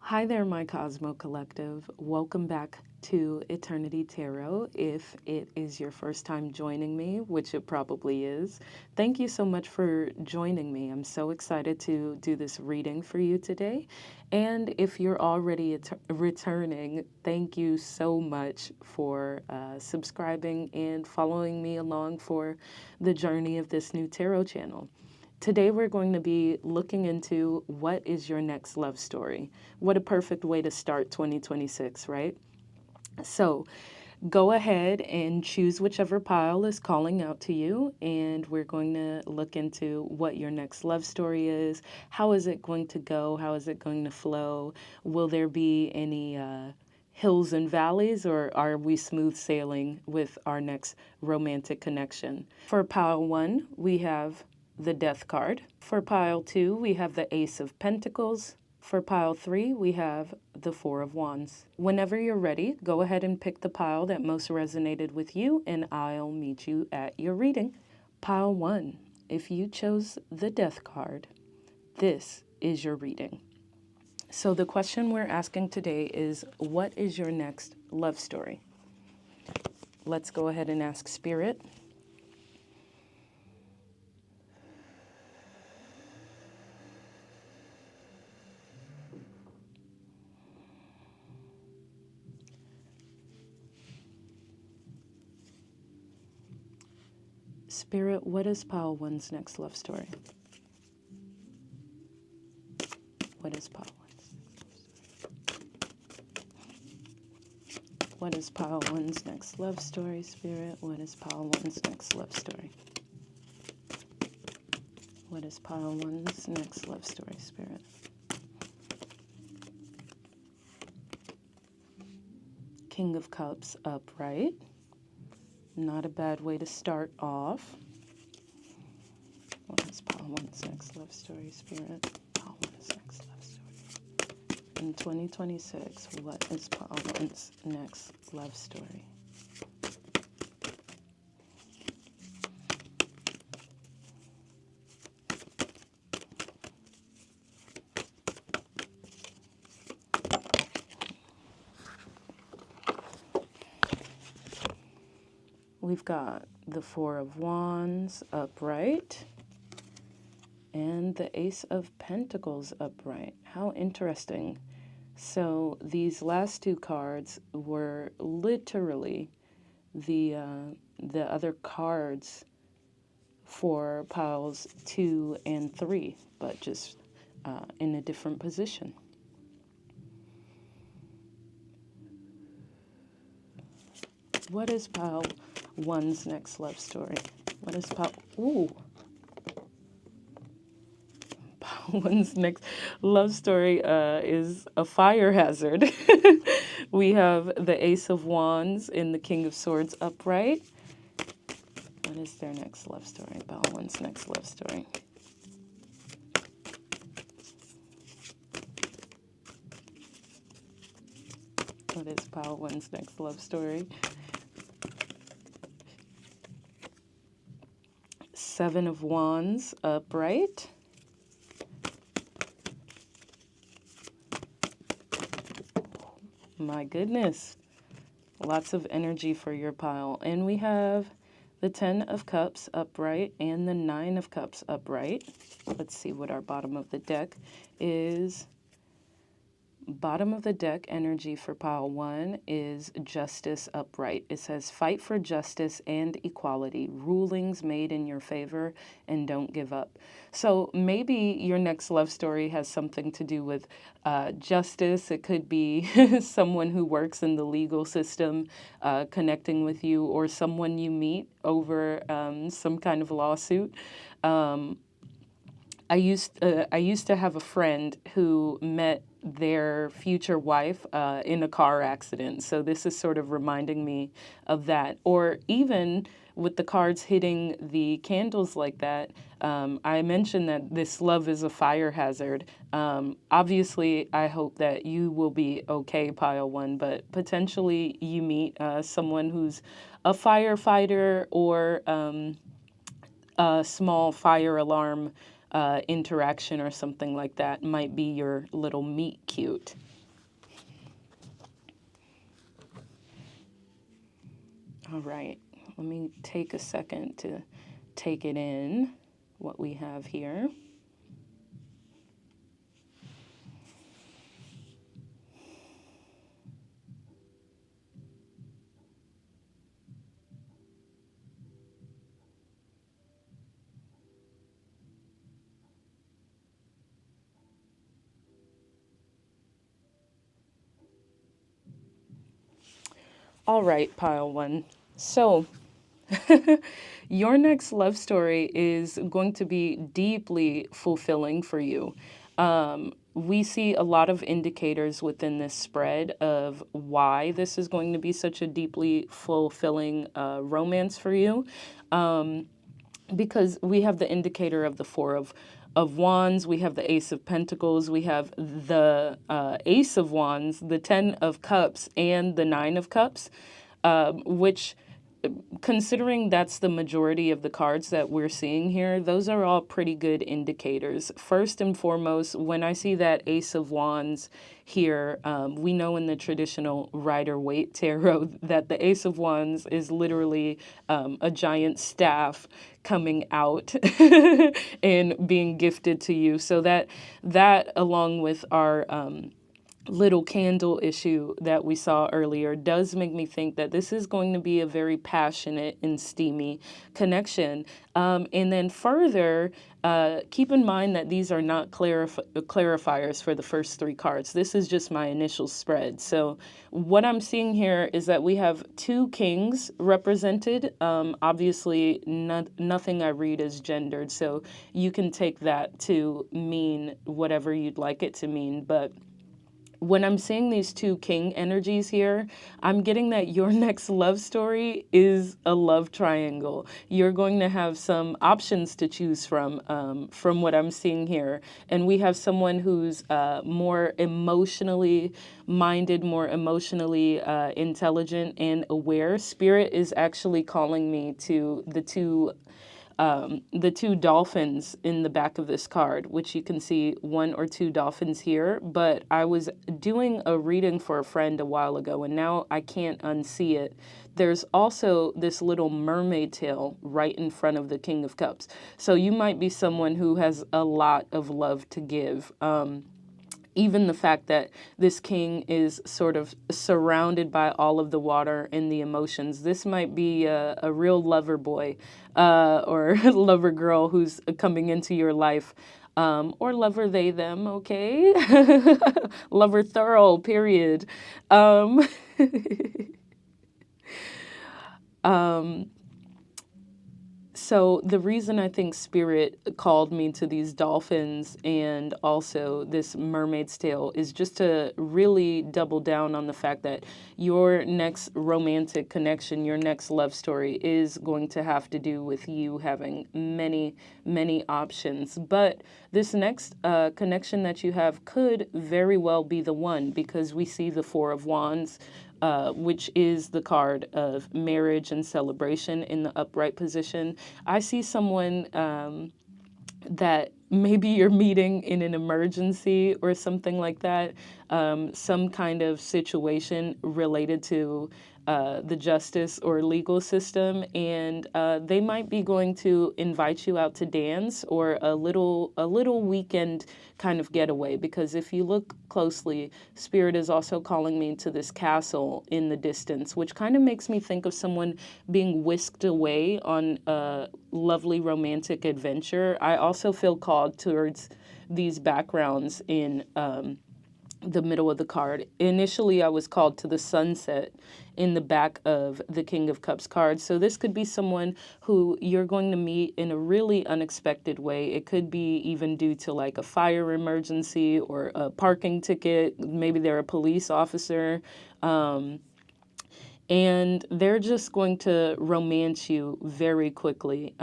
Hi there, my Cosmo Collective. Welcome back to Eternity Tarot. If it is your first time joining me, which it probably is, thank you so much for joining me. I'm so excited to do this reading for you today. And if you're already returning, thank you so much for subscribing and following me along for the journey of this new tarot channel. Today we're going to be looking into what is your next love story. What a perfect way to start 2026, right? So go ahead and choose whichever pile is calling out to you, and we're going to look into what your next love story is. How is it going to go? How is it going to flow? Will there be any hills and valleys, or are we smooth sailing with our next romantic connection? For pile 1, we have the Death card. For pile 2, we have the Ace of Pentacles. For pile 3, we have the Four of Wands. Whenever you're ready, go ahead and pick the pile that most resonated with you, and I'll meet you at your reading. Pile 1, if you chose the Death card, this is your reading. So the question we're asking today is, what is your next love story? Let's go ahead and ask Spirit. Spirit, what is pile 1's next love story? What is pile 1's? What is pile 1's next love story, Spirit? What is pile 1's next love story? What is pile 1's next love story, Spirit? King of Cups upright. Not a bad way to start off. What is pile 1's next love story, Spirit? Pile 1's next love story. In 2026, what is pile 1's next love story? We've got the Four of Wands upright and the Ace of Pentacles upright. How interesting. So these last two cards were literally the other cards for piles 2 and 3, but just in a different position. What is pile 1's next love story? What is pile... Ooh. Pile 1's next love story is a fire hazard. We have the Ace of Wands and the King of Swords upright. What is their next love story? Pile 1's next love story. What is pile 1's next love story? Seven of Wands upright. My goodness. Lots of energy for your pile. And we have the 10 of Cups upright and the 9 of Cups upright. Let's see what our bottom of the deck is. Bottom of the deck energy for pile 1 is Justice upright. It says, fight for justice and equality, rulings made in your favor, and don't give up. So maybe your next love story has something to do with justice. It could be someone who works in the legal system connecting with you, or someone you meet over some kind of lawsuit. I used to have a friend who met their future wife in a car accident. So this is sort of reminding me of that. Or even with the cards hitting the candles like that, I mentioned that this love is a fire hazard. Obviously, I hope that you will be okay, pile 1, but potentially you meet someone who's a firefighter or a small fire alarm interaction or something like that might be your little meet cute. All right, let me take a second to take it in, what we have here. All right, pile one. So, your next love story is going to be deeply fulfilling for you. We see a lot of indicators within this spread of why this is going to be such a deeply fulfilling romance for you. Because we have the indicator of the Four of Wands, we have the Ace of Pentacles, we have the Ace of Wands, the Ten of Cups, and the Nine of Cups, which, considering that's the majority of the cards that we're seeing here, those are all pretty good indicators. First and foremost, when I see that Ace of Wands here, we know in the traditional Rider-Waite tarot that the Ace of Wands is literally a giant staff coming out and being gifted to you. So that along with our little candle issue that we saw earlier does make me think that this is going to be a very passionate and steamy connection. And then further, keep in mind that these are not clarifiers for the first three cards. This is just my initial spread. So what I'm seeing here is that we have two kings represented. Obviously, nothing I read is gendered, so you can take that to mean whatever you'd like it to mean. But when I'm seeing these two king energies here, I'm getting that your next love story is a love triangle. You're going to have some options to choose from what I'm seeing here. And we have someone who's more emotionally minded, more emotionally intelligent and aware. Spirit is actually calling me to the two dolphins in the back of this card, which you can see one or two dolphins here. But I was doing a reading for a friend a while ago, and now I can't unsee it. There's also this little mermaid tail right in front of the King of Cups. So you might be someone who has a lot of love to give. Even the fact that this king is sort of surrounded by all of the water and the emotions. This might be a real lover boy or lover girl who's coming into your life. Or lover they, them, okay? Lover thorough, period. Um, So the reason I think Spirit called me to these dolphins and also this mermaid's tail is just to really double down on the fact that your next romantic connection, your next love story is going to have to do with you having many, many options. But this next connection that you have could very well be the one, because we see the Four of Wands, which is the card of marriage and celebration in the upright position. I see someone that maybe you're meeting in an emergency or something like that, some kind of situation related to the justice or legal system, and they might be going to invite you out to dance or a little weekend kind of getaway. Because if you look closely, Spirit is also calling me to this castle in the distance, which kind of makes me think of someone being whisked away on a lovely romantic adventure. I also feel called towards these backgrounds in the middle of the card. Initially, I was called to the sunset in the back of the King of Cups card. So this could be someone who you're going to meet in a really unexpected way. It could be even due to like a fire emergency or a parking ticket. Maybe they're a police officer. And they're just going to romance you very quickly.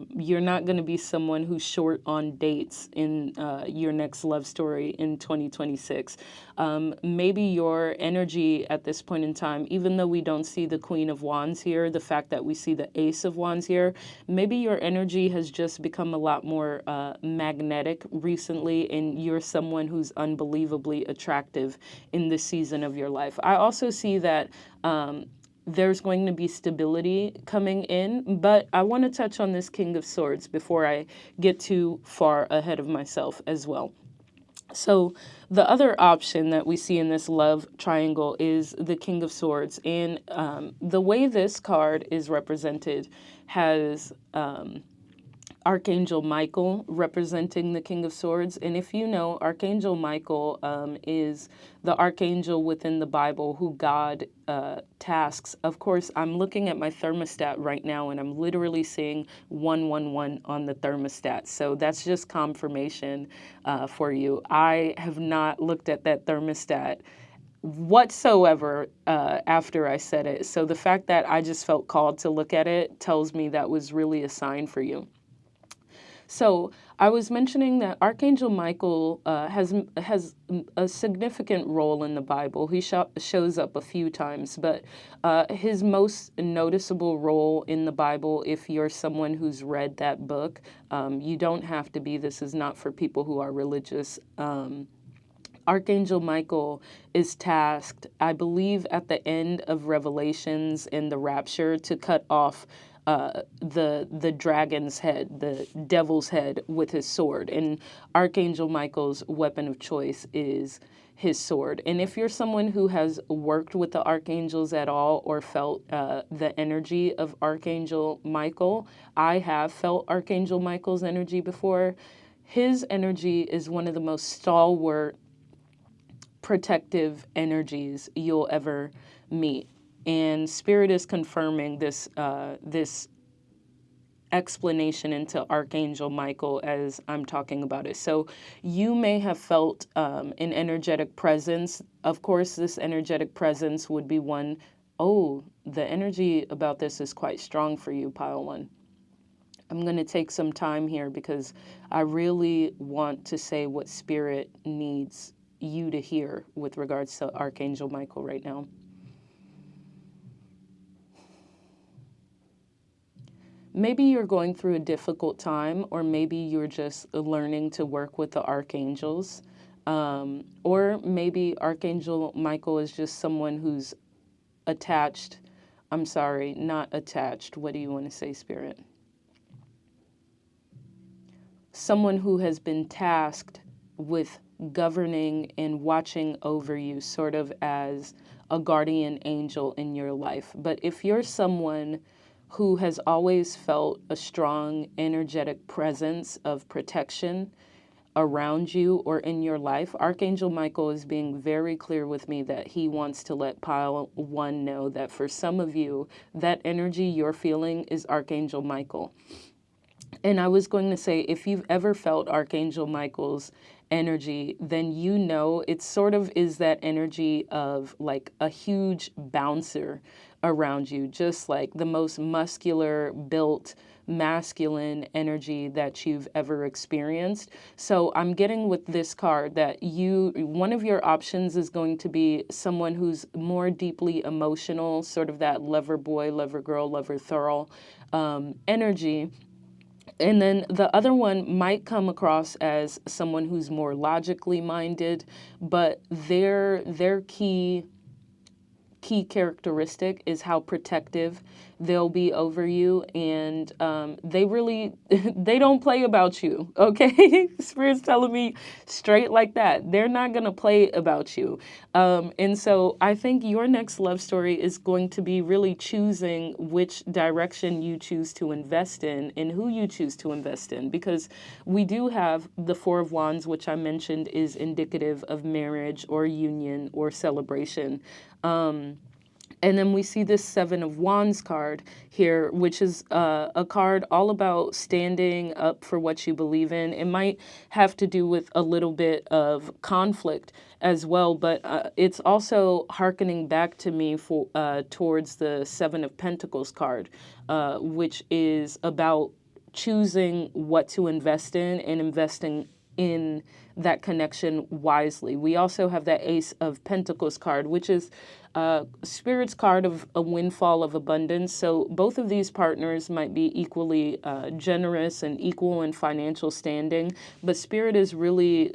You're not going to be someone who's short on dates in your next love story in 2026. Maybe your energy at this point in time, even though we don't see the Queen of Wands here, the fact that we see the Ace of Wands here, maybe your energy has just become a lot more magnetic recently, and you're someone who's unbelievably attractive in this season of your life. I also see that there's going to be stability coming in. But I want to touch on this King of Swords before I get too far ahead of myself as well. So the other option that we see in this love triangle is the King of Swords. And the way this card is represented has Archangel Michael representing the King of Swords. And if you know, Archangel Michael is the archangel within the Bible who God tasks. Of course, I'm looking at my thermostat right now and I'm literally seeing 111 on the thermostat. So that's just confirmation for you. I have not looked at that thermostat whatsoever after I said it. So the fact that I just felt called to look at it tells me that was really a sign for you. So I was mentioning that Archangel Michael has a significant role in the Bible. He shows up a few times, but his most noticeable role in the Bible, if you're someone who's read that book, you don't have to be. This is not for people who are religious. Archangel Michael is tasked, I believe, at the end of Revelations in the rapture to cut off the dragon's head, the devil's head, with his sword. And Archangel Michael's weapon of choice is his sword. And if you're someone who has worked with the archangels at all or felt the energy of Archangel Michael, I have felt Archangel Michael's energy before. His energy is one of the most stalwart, protective energies you'll ever meet. And Spirit is confirming this this explanation into Archangel Michael as I'm talking about it. So you may have felt an energetic presence. Of course, this energetic presence would be one, oh, the energy about this is quite strong for you, pile one. I'm going to take some time here because I really want to say what Spirit needs you to hear with regards to Archangel Michael right now. Maybe you're going through a difficult time, or maybe you're just learning to work with the archangels. Or maybe Archangel Michael is just someone who's attached. I'm sorry, not attached. What do you want to say, Spirit? Someone who has been tasked with governing and watching over you, sort of as a guardian angel in your life. But if you're someone who has always felt a strong, energetic presence of protection around you or in your life, Archangel Michael is being very clear with me that he wants to let pile one know that for some of you, that energy you're feeling is Archangel Michael. And I was going to say, if you've ever felt Archangel Michael's energy, then you know it sort of is that energy of like a huge bouncer around you, just like the most muscular built masculine energy that you've ever experienced. So I'm getting with this card that one of your options is going to be someone who's more deeply emotional, sort of that lover boy, lover girl, lover thurl energy. And then the other one might come across as someone who's more logically minded, but their key characteristic is how protective they'll be over you, and they really they don't play about you, okay? Spirit's telling me straight like that. They're not gonna play about you. And so I think your next love story is going to be really choosing which direction you choose to invest in and who you choose to invest in, because we do have the Four of Wands, which I mentioned is indicative of marriage or union or celebration. And then we see this Seven of Wands card here, which is a card all about standing up for what you believe in. It might have to do with a little bit of conflict as well, but it's also hearkening back to me for towards the Seven of Pentacles card, which is about choosing what to invest in and investing in that connection wisely. We also have that Ace of Pentacles card, which is Spirit's card of a windfall of abundance. So both of these partners might be equally generous and equal in financial standing, but Spirit is really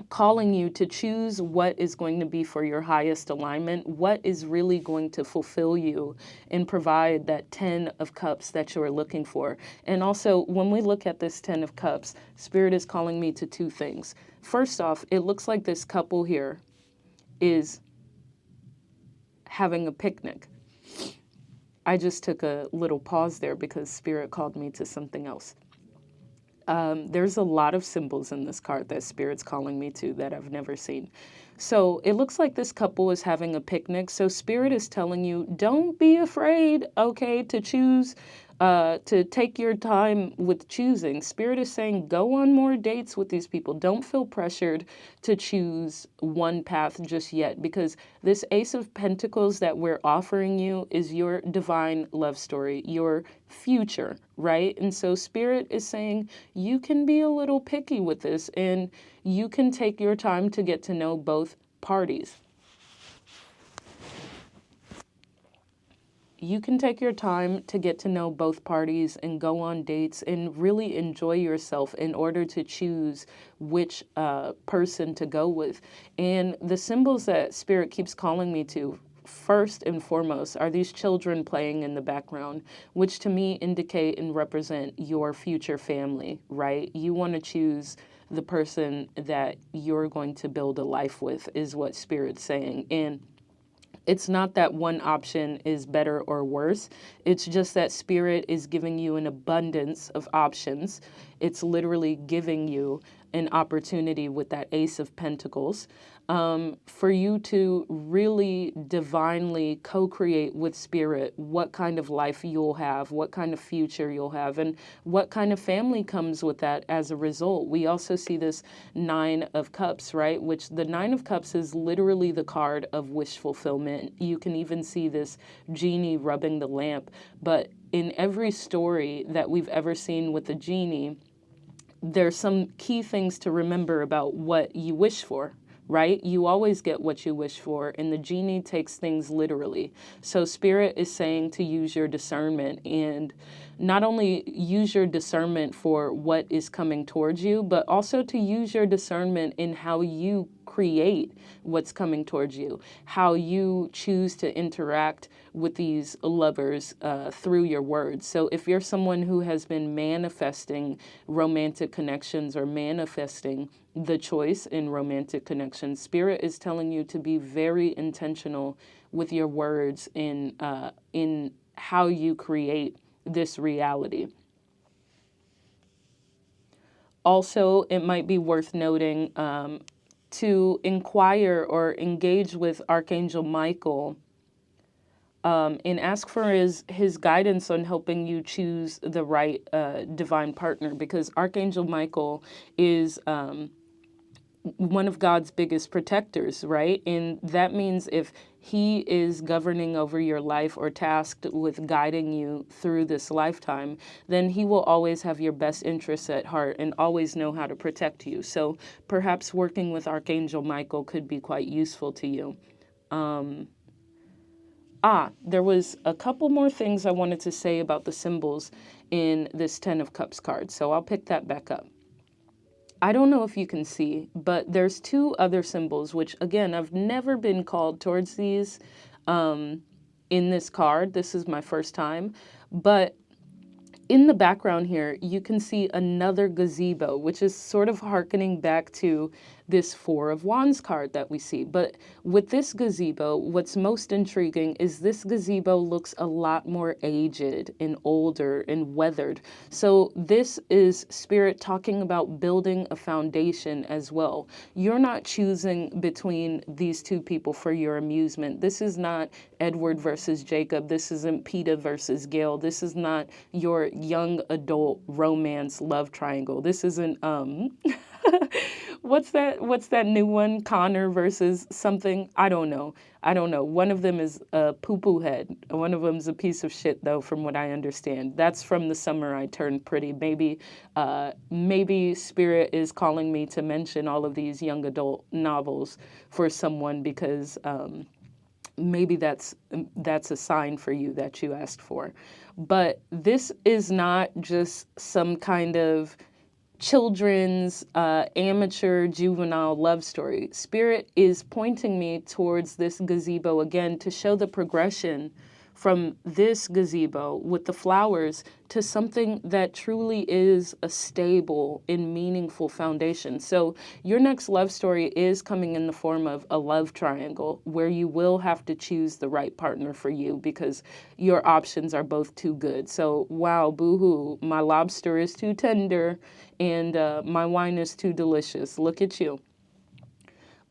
calling you to choose what is going to be for your highest alignment, what is really going to fulfill you and provide that 10 of cups that you're looking for. And also, when we look at this 10 of cups, Spirit is calling me to two things. First off, it looks like this couple here is having a picnic. I just took a little pause there because Spirit called me to something else. There's a lot of symbols in this card that Spirit's calling me to that I've never seen. So it looks like this couple is having a picnic. So Spirit is telling you, don't be afraid, okay, to choose, to take your time with choosing. Spirit is saying, go on more dates with these people. Don't feel pressured to choose one path just yet, because this Ace of Pentacles that we're offering you is your divine love story, your future, right? And so Spirit is saying you can be a little picky with this and you can take your time to get to know both parties. You can take your time to get to know both parties and go on dates and really enjoy yourself in order to choose which person to go with. And the symbols that Spirit keeps calling me to, first and foremost, are these children playing in the background, which to me indicate and represent your future family, right? You want to choose the person that you're going to build a life with, is what Spirit's saying. And it's not that one option is better or worse. It's just that Spirit is giving you an abundance of options. It's literally giving you an opportunity with that Ace of Pentacles for you to really divinely co-create with Spirit what kind of life you'll have, what kind of future you'll have, and what kind of family comes with that as a result. We also see this Nine of Cups, right? Which the Nine of Cups is literally the card of wish fulfillment. You can even see this genie rubbing the lamp. But in every story that we've ever seen with the genie, there's some key things to remember about what you wish for, right? You always get what you wish for, and the genie takes things literally. So Spirit is saying to use your discernment, and not only use your discernment for what is coming towards you, but also to use your discernment in how you create what's coming towards you, how you choose to interact with these lovers through your words. So if you're someone who has been manifesting romantic connections or manifesting the choice in romantic connections, Spirit is telling you to be very intentional with your words in how you create this reality. Also, it might be worth noting to inquire or engage with Archangel Michael and ask for his guidance on helping you choose the right divine partner, because Archangel Michael is one of God's biggest protectors, right? And that means if he is governing over your life or tasked with guiding you through this lifetime, then he will always have your best interests at heart and always know how to protect you. So perhaps working with Archangel Michael could be quite useful to you. There was a couple more things I wanted to say about the symbols in this Ten of Cups card, so I'll pick that back up. I don't know if you can see, but there's two other symbols, which again, I've never been called towards these in this card. This is my first time, but in the background here, you can see another gazebo, which is sort of hearkening back to this Four of Wands card that we see. But with this gazebo, what's most intriguing is this gazebo looks a lot more aged and older and weathered. So this is Spirit talking about building a foundation as well. You're not choosing between these two people for your amusement. This is not Edward versus Jacob. This isn't Peeta versus Gail. This is not your young adult romance love triangle. This isn't what's that new one? Connor versus something? I don't know. One of them is a poo-poo head. One of them's a piece of shit, though, from what I understand. That's from The Summer I Turned Pretty. Maybe Spirit is calling me to mention all of these young adult novels for someone, because maybe that's a sign for you that you asked for. But this is not just some kind of children's amateur juvenile love story. Spirit is pointing me towards this gazebo again to show the progression from this gazebo with the flowers to something that truly is a stable and meaningful foundation. So your next love story is coming in the form of a love triangle where you will have to choose the right partner for you because your options are both too good. So, wow, boo-hoo, my lobster is too tender and my wine is too delicious. Look at you.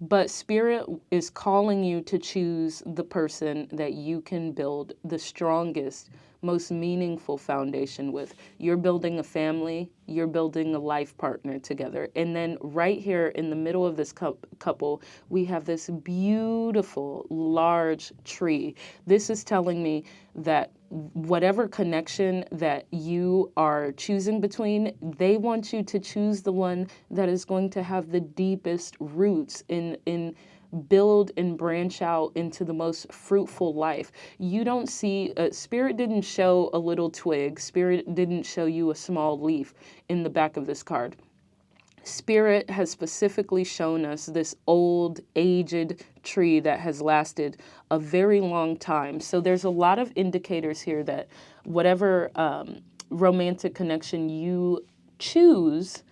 But Spirit is calling you to choose the person that you can build the strongest, most meaningful foundation with. You're building a family, you're building a life partner together. And then right here in the middle of this couple, we have this beautiful, large tree. This is telling me that whatever connection that you are choosing between, they want you to choose the one that is going to have the deepest roots in build and branch out into the most fruitful life. You don't see, Spirit didn't show a little twig. Spirit didn't show you a small leaf in the back of this card. Spirit has specifically shown us this old, aged tree that has lasted a very long time. So there's a lot of indicators here that whatever romantic connection you choose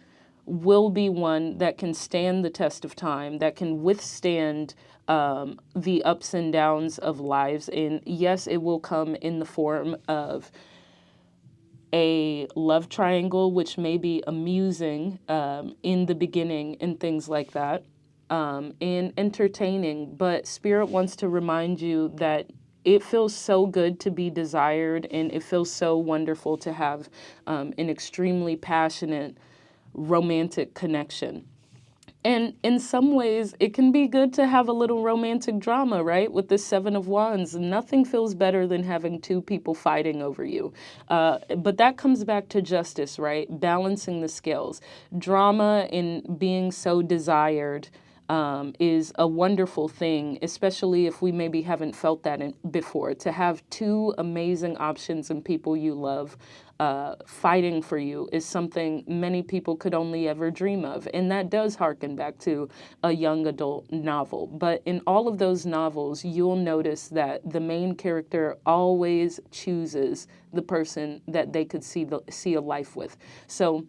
will be one that can stand the test of time, that can withstand the ups and downs of lives. And yes, it will come in the form of a love triangle, which may be amusing in the beginning and things like that, and entertaining. But Spirit wants to remind you that it feels so good to be desired, and it feels so wonderful to have an extremely passionate romantic connection. And in some ways, it can be good to have a little romantic drama, right? With the Seven of Wands, nothing feels better than having two people fighting over you. But that comes back to justice, right? Balancing the scales. Drama in being so desired is a wonderful thing, especially if we maybe haven't felt that before. To have two amazing options and people you love fighting for you is something many people could only ever dream of. And that does harken back to a young adult novel. But in all of those novels, you'll notice that the main character always chooses the person that they could see a life with. So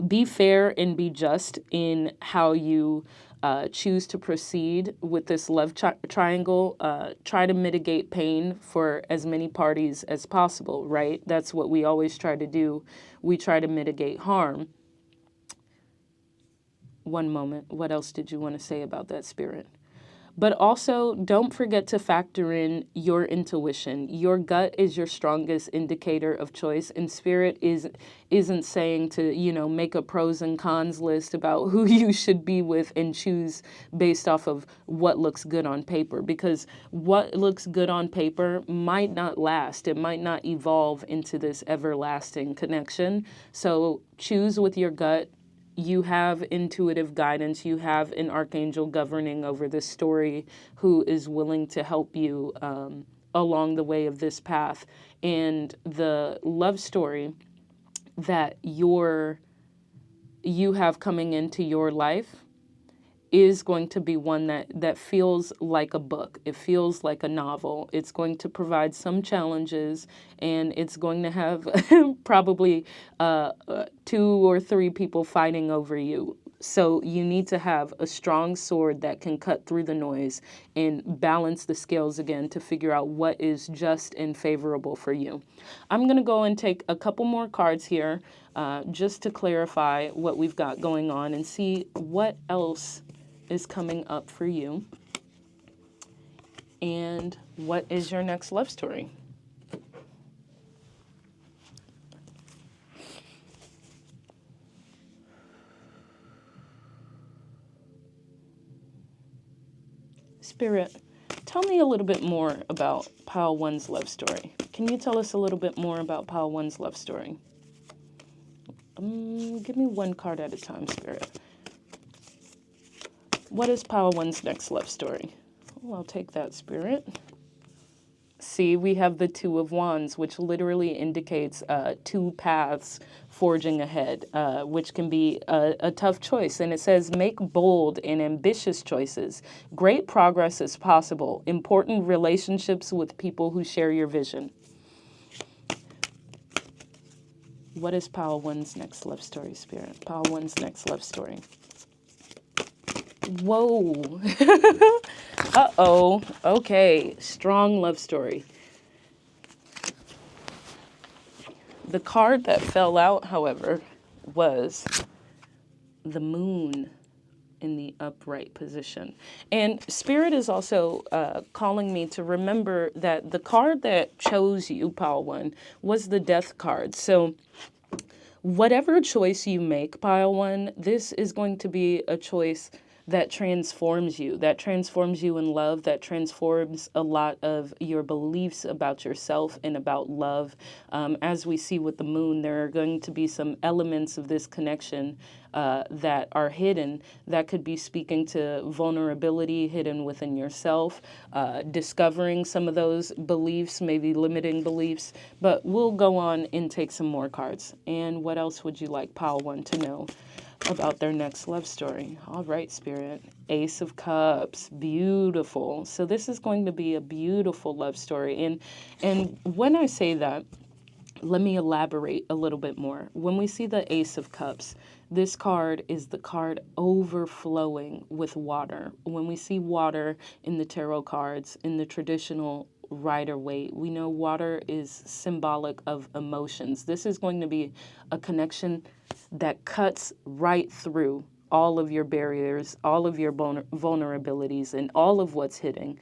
be fair and be just in how you choose to proceed with this love triangle. Try to mitigate pain for as many parties as possible, right? That's what we always try to do. We try to mitigate harm. One moment. What else did you want to say about that, Spirit? But also, don't forget to factor in your intuition. Your gut is your strongest indicator of choice, and Spirit isn't saying to, make a pros and cons list about who you should be with and choose based off of what looks good on paper, because what looks good on paper might not last. It might not evolve into this everlasting connection. So choose with your gut. You have intuitive guidance. You have an archangel governing over this story who is willing to help you along the way of this path. And the love story that you have coming into your life is going to be one that feels like a book. It feels like a novel. It's going to provide some challenges, and it's going to have probably 2 or 3 people fighting over you. So you need to have a strong sword that can cut through the noise and balance the scales again to figure out what is just and favorable for you. I'm going to go and take a couple more cards here just to clarify what we've got going on and see what else is coming up for you and what is your next love story. Spirit, tell me a little bit more about Pile 1's love story. Can you tell us a little bit more about Pile 1's love story? Give me one card at a time, Spirit. What is Pile 1's next love story? Oh, I'll take that, Spirit. See, we have the Two of Wands, which literally indicates two paths forging ahead, which can be a tough choice. And it says, make bold and ambitious choices. Great progress is possible. Important relationships with people who share your vision. What is Pile One's next love story, Spirit? Pile One's next love story. Whoa. Uh-oh. Okay. Strong love story. The card that fell out, however, was the Moon in the upright position. And Spirit is also calling me to remember that the card that chose you, Pile One, was the Death card. So whatever choice you make, Pile One, this is going to be a choice that transforms you in love, that transforms a lot of your beliefs about yourself and about love. As we see with the Moon, there are going to be some elements of this connection that are hidden, that could be speaking to vulnerability hidden within yourself, discovering some of those beliefs, maybe limiting beliefs. But we'll go on and take some more cards. And what else would you like Pile One to know about their next love story? All right, Spirit. Ace of Cups. Beautiful. So this is going to be a beautiful love story. And when I say that, let me elaborate a little bit more. When we see the Ace of Cups, this card is the card overflowing with water. When we see water in the tarot cards, in the traditional Rider-Waite, we know water is symbolic of emotions. This is going to be a connection that cuts right through all of your barriers, all of your vulnerabilities, and all of what's hidden,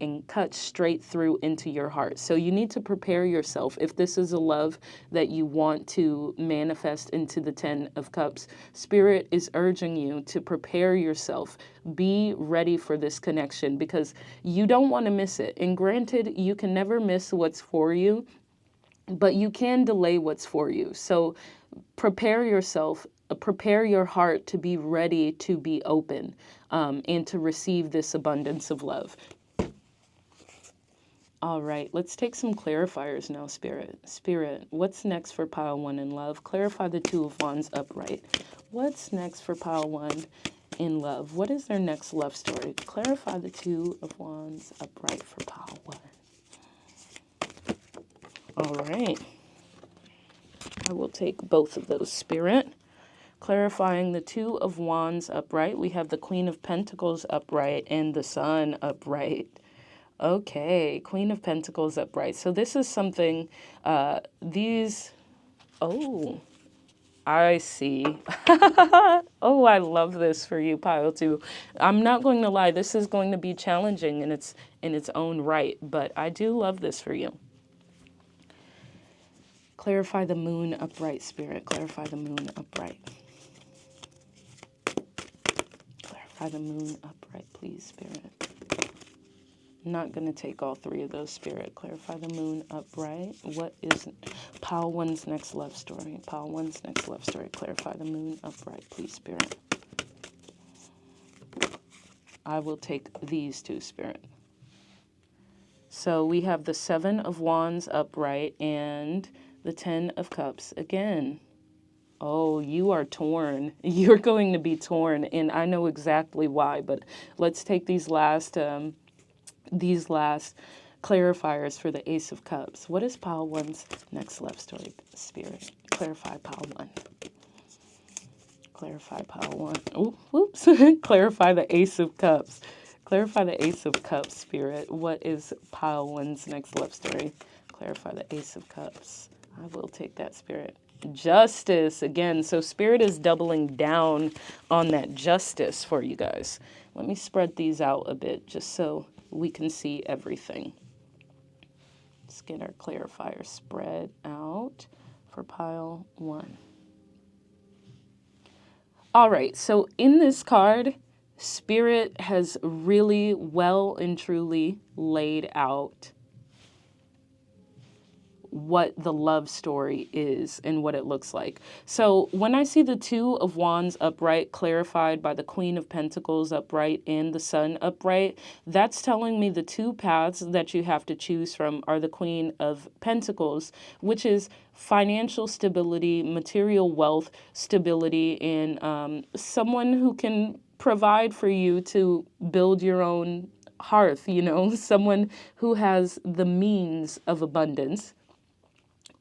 and cut straight through into your heart. So you need to prepare yourself. If this is a love that you want to manifest into the 10 of Cups, Spirit is urging you to prepare yourself. Be ready for this connection, because you don't want to miss it. And granted, you can never miss what's for you, but you can delay what's for you. So prepare yourself, prepare your heart to be ready to be open, and to receive this abundance of love. All right, let's take some clarifiers now, Spirit. Spirit, what's next for Pile One in love? Clarify the Two of Wands upright. What's next for Pile One in love? What is their next love story? Clarify the Two of Wands upright for Pile One. All right. I will take both of those, Spirit. Clarifying the Two of Wands upright, we have the Queen of Pentacles upright and the Sun upright. Okay, Queen of Pentacles upright. So this is something, oh, I see. Oh, I love this for you, Pile Two. I'm not going to lie, this is going to be challenging in its own right, but I do love this for you. Clarify the Moon upright, Spirit. Clarify the Moon upright. Clarify the Moon upright, please, Spirit. I'm not going to take all three of those, Spirit. Clarify the Moon upright. What is Pile One's next love story? Pile One's next love story. Clarify the Moon upright, please, Spirit. I will take these two, Spirit. So we have the Seven of Wands upright and the 10 of Cups again. Oh, you are torn. You're going to be torn, and I know exactly why, but let's take these last clarifiers for the Ace of Cups. What is Pile One's next love story, Spirit? Clarify Pile One. Clarify Pile One. Oh, whoops. Clarify the Ace of Cups. Clarify the Ace of Cups, Spirit. What is Pile One's next love story? Clarify the Ace of Cups. I will take that, Spirit. Justice again. So Spirit is doubling down on that justice for you guys. Let me spread these out a bit just so we can see everything. Let's get our clarifier spread out for Pile One. All right, so in this card, Spirit has really well and truly laid out what the love story is and what it looks like. So when I see the Two of Wands upright, clarified by the Queen of Pentacles upright and the Sun upright, that's telling me the two paths that you have to choose from are the Queen of Pentacles, which is financial stability, material wealth stability, and someone who can provide for you to build your own hearth, someone who has the means of abundance,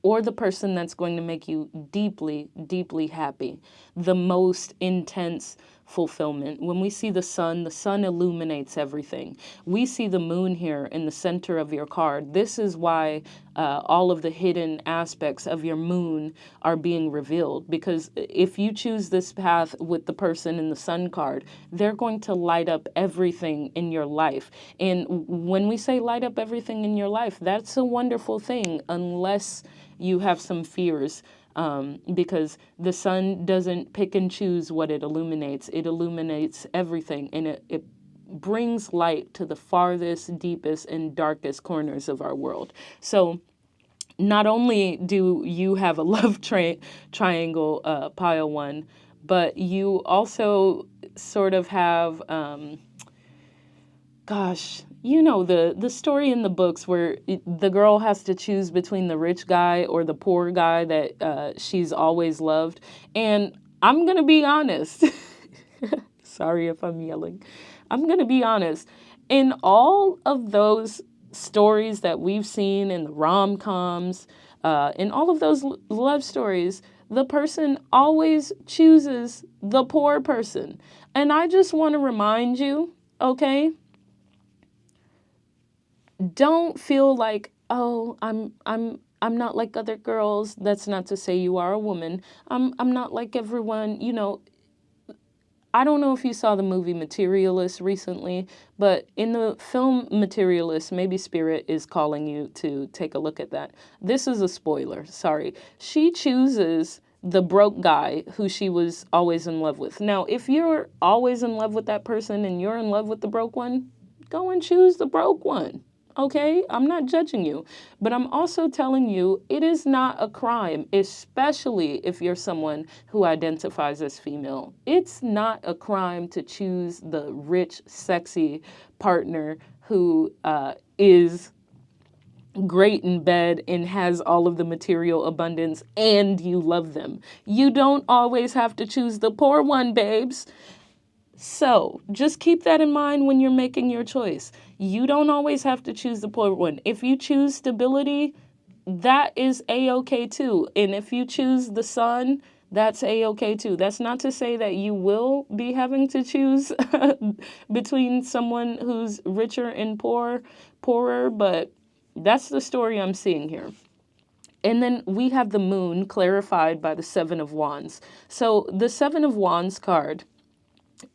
or the person that's going to make you deeply, deeply happy, the most intense fulfillment. When we see the sun illuminates everything. We see the moon here in the center of your card. This is why all of the hidden aspects of your moon are being revealed, because if you choose this path with the person in the sun card, they're going to light up everything in your life. And when we say light up everything in your life, that's a wonderful thing, unless you have some fears, because the sun doesn't pick and choose what it illuminates. It illuminates everything, and it brings light to the farthest, deepest, and darkest corners of our world. So not only do you have a love triangle, pile one, but you also sort of have, the story in the books where the girl has to choose between the rich guy or the poor guy that she's always loved. And I'm going to be honest. Sorry if I'm yelling. I'm going to be honest. In all of those stories that we've seen in the rom-coms, in all of those love stories, the person always chooses the poor person. And I just want to remind you, okay? Don't feel like, oh, I'm not like other girls. That's not to say you are a woman. I'm not like everyone. I don't know if you saw the movie Materialist recently, but in the film Materialist, maybe Spirit is calling you to take a look at that. This is a spoiler. Sorry. She chooses the broke guy who she was always in love with. Now, if you're always in love with that person and you're in love with the broke one, go and choose the broke one. Okay, I'm not judging you, but I'm also telling you it is not a crime, especially if you're someone who identifies as female. It's not a crime to choose the rich, sexy partner who is great in bed and has all of the material abundance and you love them. You don't always have to choose the poor one, babes. So just keep that in mind when you're making your choice. You don't always have to choose the poor one. If you choose stability, that is a-okay too. And if you choose the sun, that's a-okay too. That's not to say that you will be having to choose between someone who's richer and poorer, but that's the story I'm seeing here. And then we have the moon clarified by the Seven of Wands. So the Seven of Wands card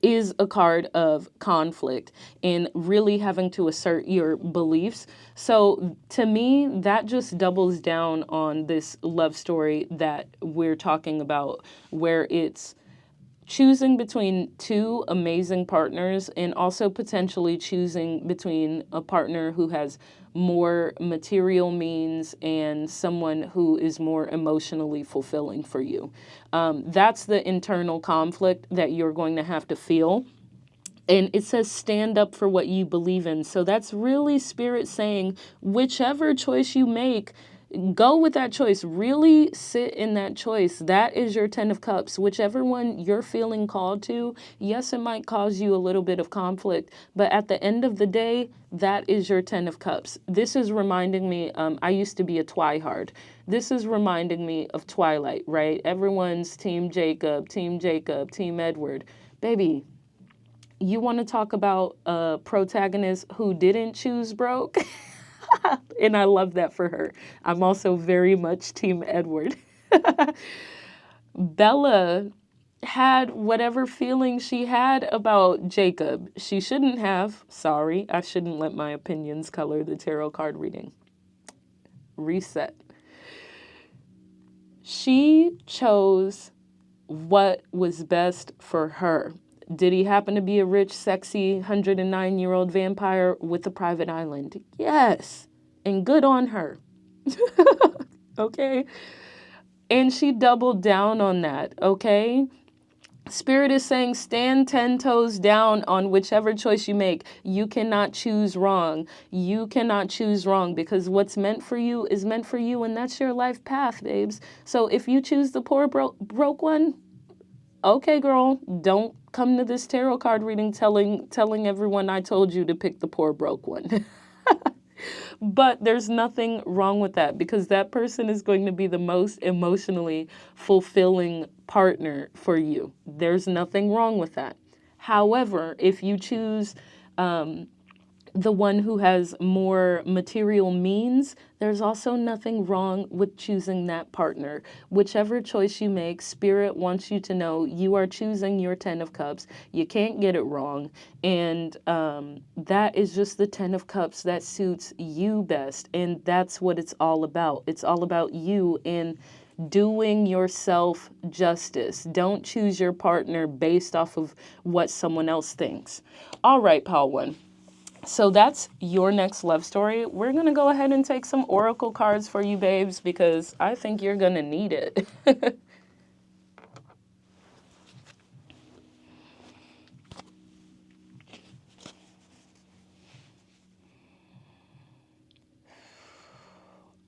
is a card of conflict and really having to assert your beliefs. So to me, that just doubles down on this love story that we're talking about, where it's choosing between two amazing partners and also potentially choosing between a partner who has more material means and someone who is more emotionally fulfilling for you. That's the internal conflict that you're going to have to feel. And it says stand up for what you believe in. So that's really Spirit saying, whichever choice you make, go with that choice. Really sit in that choice. That is your 10 of Cups. Whichever one you're feeling called to, yes, it might cause you a little bit of conflict, but at the end of the day, that is your 10 of Cups. This is reminding me, I used to be a twihard. This is reminding me of Twilight, right? Everyone's Team Jacob, Team Edward. Baby, you want to talk about a protagonist who didn't choose broke? And I love that for her. I'm also very much Team Edward. Bella had whatever feeling she had about Jacob. She shouldn't have. Sorry, I shouldn't let my opinions color the tarot card reading. Reset. She chose what was best for her. Did he happen to be a rich, sexy, 109-year-old vampire with a private island? Yes. And good on her. Okay? And she doubled down on that, okay? Spirit is saying stand 10 toes down on whichever choice you make. You cannot choose wrong. You cannot choose wrong because what's meant for you is meant for you, and that's your life path, babes. So if you choose the poor broke one, okay, girl, don't come to this tarot card reading telling everyone I told you to pick the poor broke one. But there's nothing wrong with that because that person is going to be the most emotionally fulfilling partner for you. There's nothing wrong with that. However, if you choose the one who has more material means, there's also nothing wrong with choosing that partner. Whichever choice you make, Spirit wants you to know you are choosing your 10 of Cups. You can't get it wrong. And that is just the 10 of Cups that suits you best. And that's what it's all about. It's all about you and doing yourself justice. Don't choose your partner based off of what someone else thinks. All right, Pal One. So that's your next love story. We're going to go ahead and take some oracle cards for you, babes, because I think you're going to need it.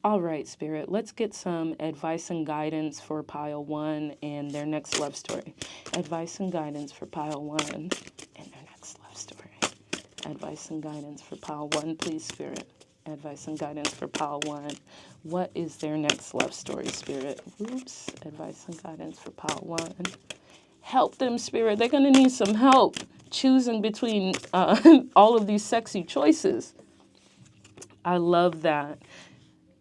All right, Spirit, let's get some advice and guidance for Pile 1 and their next love story. Advice and guidance for Pile 1 and their next love story. Advice and guidance for Pile 1, please, Spirit. Advice and guidance for Pile 1. What is their next love story, Spirit? Oops. Advice and guidance for Pile 1. Help them, Spirit. They're going to need some help choosing between all of these sexy choices. I love that.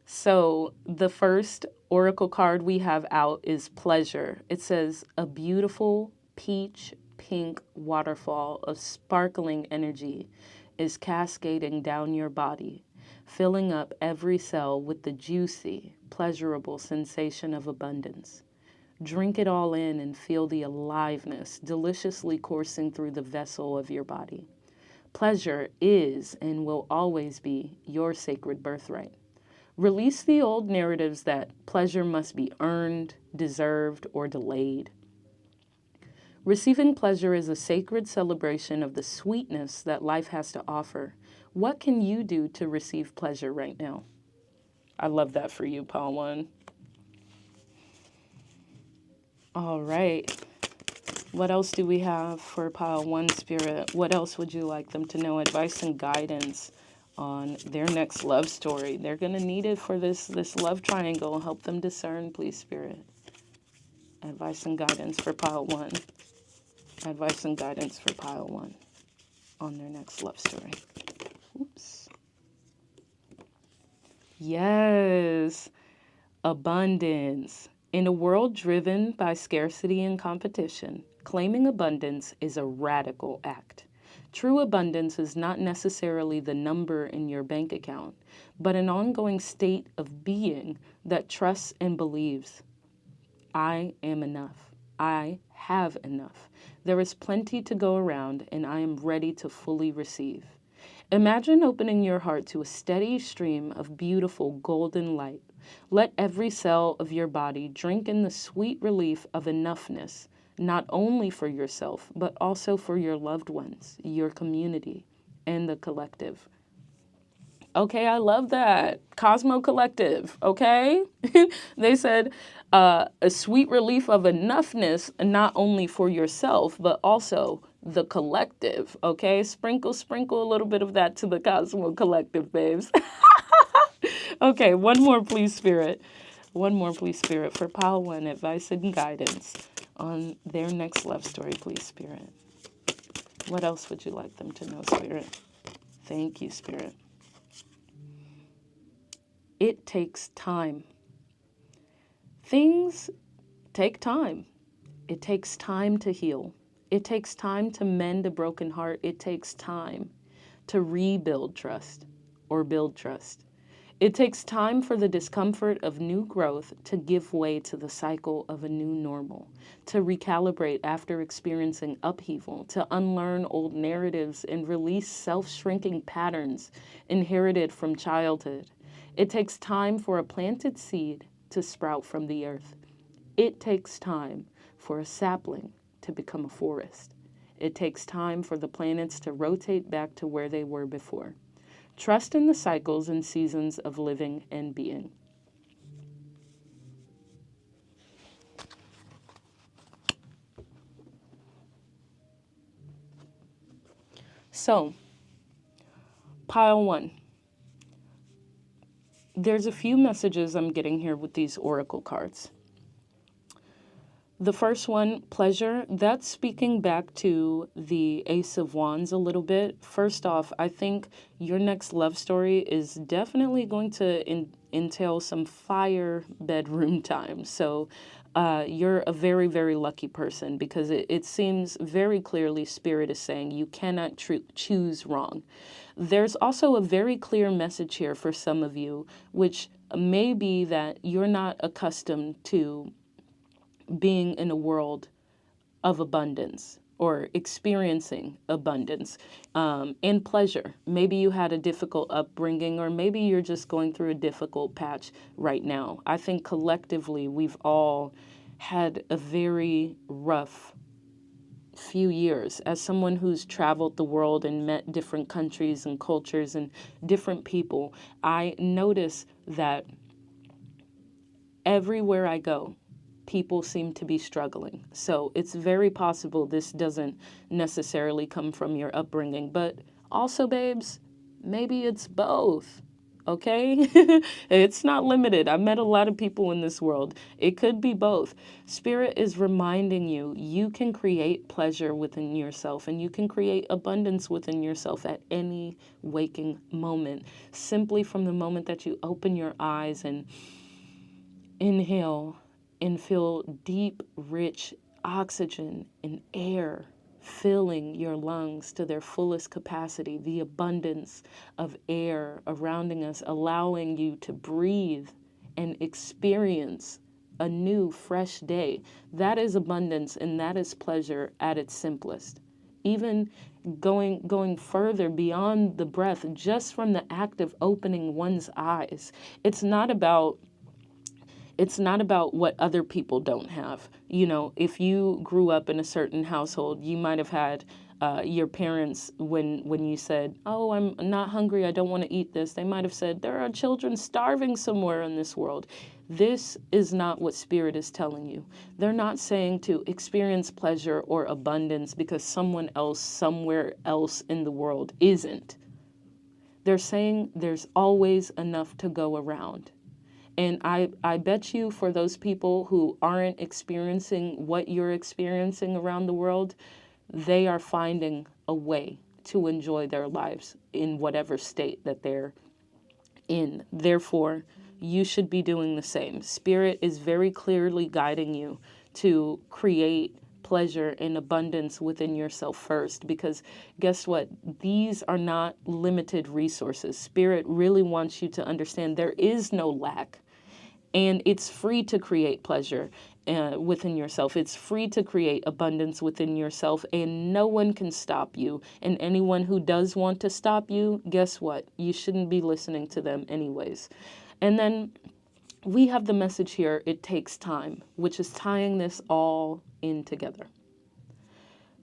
So the first oracle card we have out is Pleasure. It says, a beautiful peach pink waterfall of sparkling energy is cascading down your body, filling up every cell with the juicy, pleasurable sensation of abundance. Drink it all in and feel the aliveness deliciously coursing through the vessel of your body. Pleasure is and will always be your sacred birthright. Release the old narratives that pleasure must be earned, deserved, or delayed. Receiving pleasure is a sacred celebration of the sweetness that life has to offer. What can you do to receive pleasure right now? I love that for you, Paul One. All right. What else do we have for Pile 1, Spirit? What else would you like them to know? Advice and guidance on their next love story. They're going to need it for this love triangle. Help them discern, please, Spirit. Advice and guidance for Pile 1. Advice and guidance for Pile 1 on their next love story. Oops. Yes. Abundance. In a world driven by scarcity and competition, claiming abundance is a radical act. True abundance is not necessarily the number in your bank account, but an ongoing state of being that trusts and believes, I am enough. I have enough. There is plenty to go around, and I am ready to fully receive. Imagine opening your heart to a steady stream of beautiful golden light. Let every cell of your body drink in the sweet relief of enoughness, not only for yourself, but also for your loved ones, your community, and the collective. Okay, I love that. Cosmo Collective, okay? They said a sweet relief of enoughness, not only for yourself, but also the collective, okay? Sprinkle a little bit of that to the Cosmo Collective, babes. Okay, one more, please, Spirit. One more, please, Spirit, for Pile 1, advice and guidance on their next love story, please, Spirit. What else would you like them to know, Spirit? Thank you, Spirit. It takes time. Things take time. It takes time to heal. It takes time to mend a broken heart. It takes time to rebuild trust or build trust. It takes time for the discomfort of new growth to give way to the cycle of a new normal, to recalibrate after experiencing upheaval, to unlearn old narratives and release self-shrinking patterns inherited from childhood. It takes time for a planted seed to sprout from the earth. It takes time for a sapling to become a forest. It takes time for the planets to rotate back to where they were before. Trust in the cycles and seasons of living and being. So, pile one. There's a few messages I'm getting here with these oracle cards. The first one, pleasure, that's speaking back to the Ace of Wands a little bit. First off, I think your next love story is definitely going to entail some fire bedroom time. So you're a very, very lucky person, because it seems very clearly Spirit is saying you cannot choose wrong. There's also a very clear message here for some of you, which may be that you're not accustomed to being in a world of abundance or experiencing abundance and pleasure. Maybe you had a difficult upbringing, or maybe you're just going through a difficult patch right now. I think collectively we've all had a very rough few years. As someone who's traveled the world and met different countries and cultures and different people, I notice that everywhere I go, people seem to be struggling. So it's very possible this doesn't necessarily come from your upbringing, but also, babes, maybe it's both. Okay? It's not limited. I've met a lot of people in this world. It could be both. Spirit is reminding you, you can create pleasure within yourself, and you can create abundance within yourself at any waking moment. Simply from the moment that you open your eyes and inhale and feel deep, rich oxygen and air filling your lungs to their fullest capacity, the abundance of air surrounding us, allowing you to breathe and experience a new, fresh day. That is abundance, and that is pleasure at its simplest. Even going further beyond the breath, just from the act of opening one's eyes. It's not about what other people don't have. You know, if you grew up in a certain household, you might have had your parents, when you said, oh, I'm not hungry, I don't want to eat this, they might have said, there are children starving somewhere in this world. This is not what Spirit is telling you. They're not saying to experience pleasure or abundance because someone else somewhere else in the world isn't. They're saying there's always enough to go around. And I bet you, for those people who aren't experiencing what you're experiencing around the world, they are finding a way to enjoy their lives in whatever state that they're in. Therefore, you should be doing the same. Spirit is very clearly guiding you to create pleasure and abundance within yourself first, because guess what? These are not limited resources. Spirit really wants you to understand there is no lack. And it's free to create pleasure within yourself. It's free to create abundance within yourself, and no one can stop you. And anyone who does want to stop you, guess what? You shouldn't be listening to them anyways. And then we have the message here, it takes time, which is tying this all in together.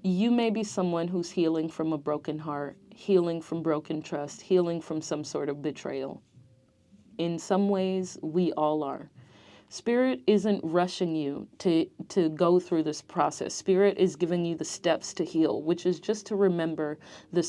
You may be someone who's healing from a broken heart, healing from broken trust, healing from some sort of betrayal. In some ways, we all are. Spirit isn't rushing you to go through this process. Spirit is giving you the steps to heal, which is just to remember the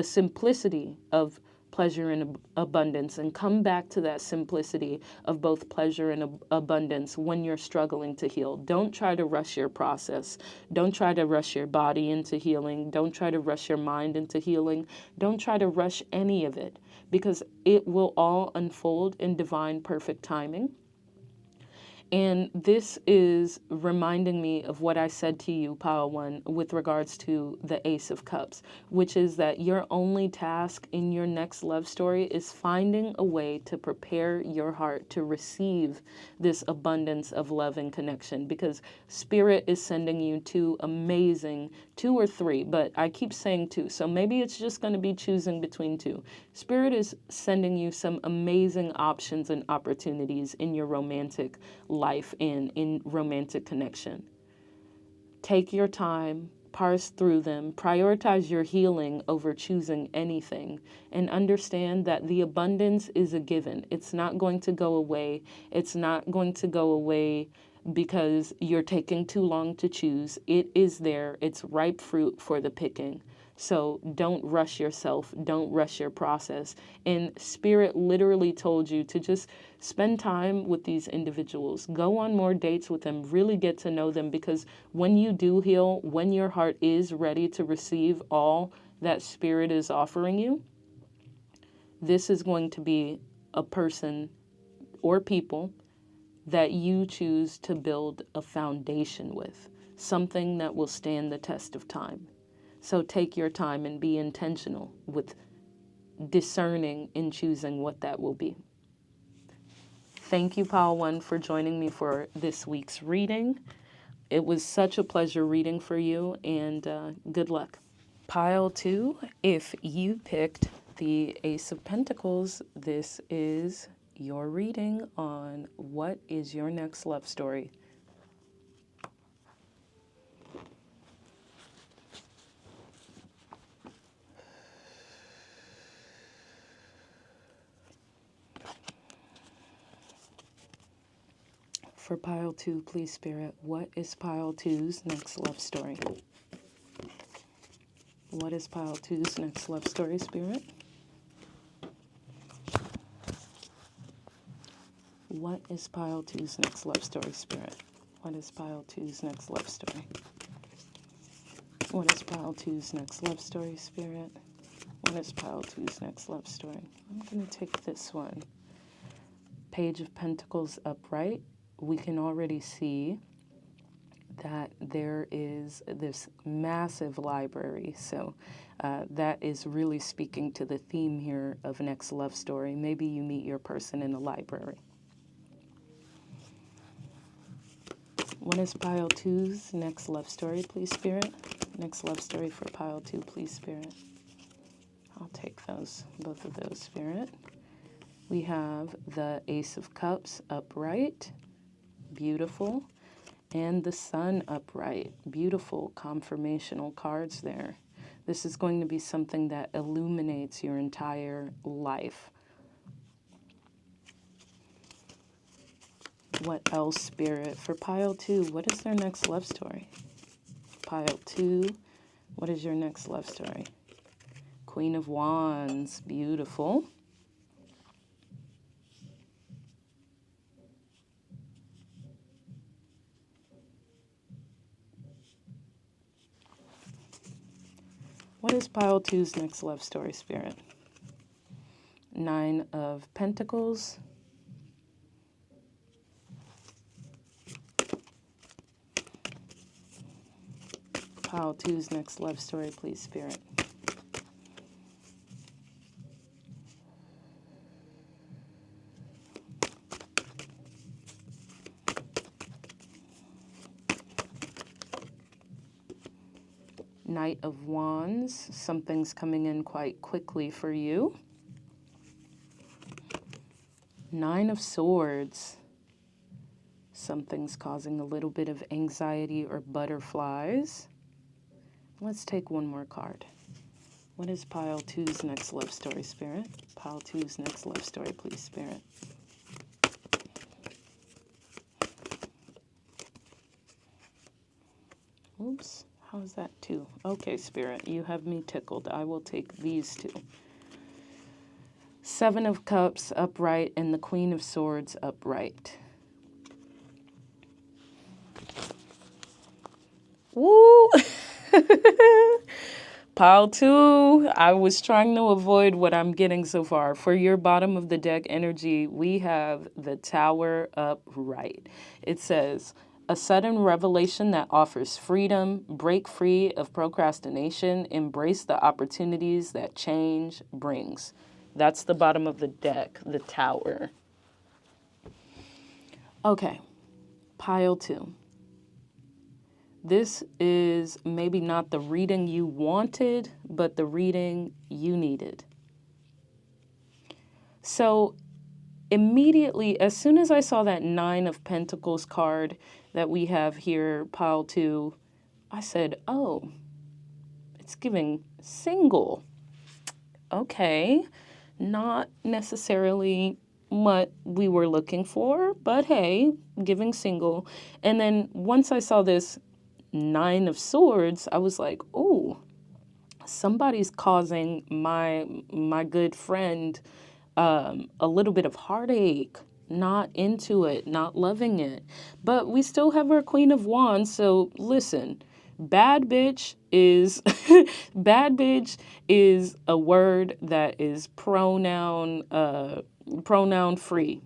simplicity of pleasure and abundance, and come back to that simplicity of both pleasure and abundance when you're struggling to heal. Don't try to rush your process. Don't try to rush your body into healing. Don't try to rush your mind into healing. Don't try to rush any of it, because it will all unfold in divine perfect timing. And this is reminding me of what I said to you, Pile 1, with regards to the Ace of Cups, which is that your only task in your next love story is finding a way to prepare your heart to receive this abundance of love and connection, because Spirit is sending you two amazing, 2 or 3, but I keep saying 2, so maybe it's just going to be choosing between 2. Spirit is sending you some amazing options and opportunities in your romantic life and in romantic connection. Take your time, parse through them, prioritize your healing over choosing anything, and understand that the abundance is a given. It's not going to go away. It's not going to go away because you're taking too long to choose. It is there. It's ripe fruit for the picking. So don't rush yourself. Don't rush your process. And Spirit literally told you to just spend time with these individuals. Go on more dates with them. Really get to know them, because when you do heal, when your heart is ready to receive all that Spirit is offering you, this is going to be a person or people that you choose to build a foundation with, something that will stand the test of time. So take your time and be intentional with discerning and choosing what that will be. Thank you, Pile 1, for joining me for this week's reading. It was such a pleasure reading for you, and good luck. Pile 2, if you picked the Ace of Pentacles, this is your reading on what is your next love story. For Pile 2, please, Spirit, what is Pile 2's next love story? What is Pile 2's next love story, Spirit? What is Pile 2's next love story, Spirit? What is Pile 2's next love story? What is Pile 2's next love story, Spirit? What is Pile 2's next love story? I'm going to take this one. Page of Pentacles upright. We can already see that there is this massive library. So that is really speaking to the theme here of next love story. Maybe you meet your person in a library. What is Pile 2's next love story, please, Spirit? Next love story for Pile 2, please, Spirit. I'll take those, both of those, Spirit. We have the Ace of Cups upright. Beautiful. And the Sun upright. Beautiful confirmational cards there. This is going to be something that illuminates your entire life. What else, Spirit? For Pile 2, what is their next love story? Pile 2, what is your next love story? Queen of Wands. Beautiful. What is Pile 2's next love story, Spirit? 9 of Pentacles. Pile 2's next love story, please, Spirit. Knight of Wands. Something's coming in quite quickly for you. 9 of Swords. Something's causing a little bit of anxiety or butterflies. Let's take one more card. What is Pile 2's next love story, Spirit? Pile 2's next love story, please, Spirit. Oops, how's that 2? Okay, Spirit, you have me tickled. I will take these 2. 7 of Cups upright and the Queen of Swords upright. Woo! Pile 2, I was trying to avoid what I'm getting so far. For your bottom of the deck energy, we have the Tower upright. It says, a sudden revelation that offers freedom, break free of procrastination, embrace the opportunities that change brings. That's the bottom of the deck, the Tower. Okay, Pile 2. This is maybe not the reading you wanted, but the reading you needed. So immediately, as soon as I saw that 9 of Pentacles card that we have here, Pile 2, I said, oh, it's giving single. Okay, not necessarily what we were looking for, but hey, giving single. And then once I saw this 9 of Swords, I was like, oh, somebody's causing my good friend a little bit of heartache, not into it, not loving it. But we still have our Queen of Wands, so listen, bad bitch is bad bitch is a word that is pronoun free.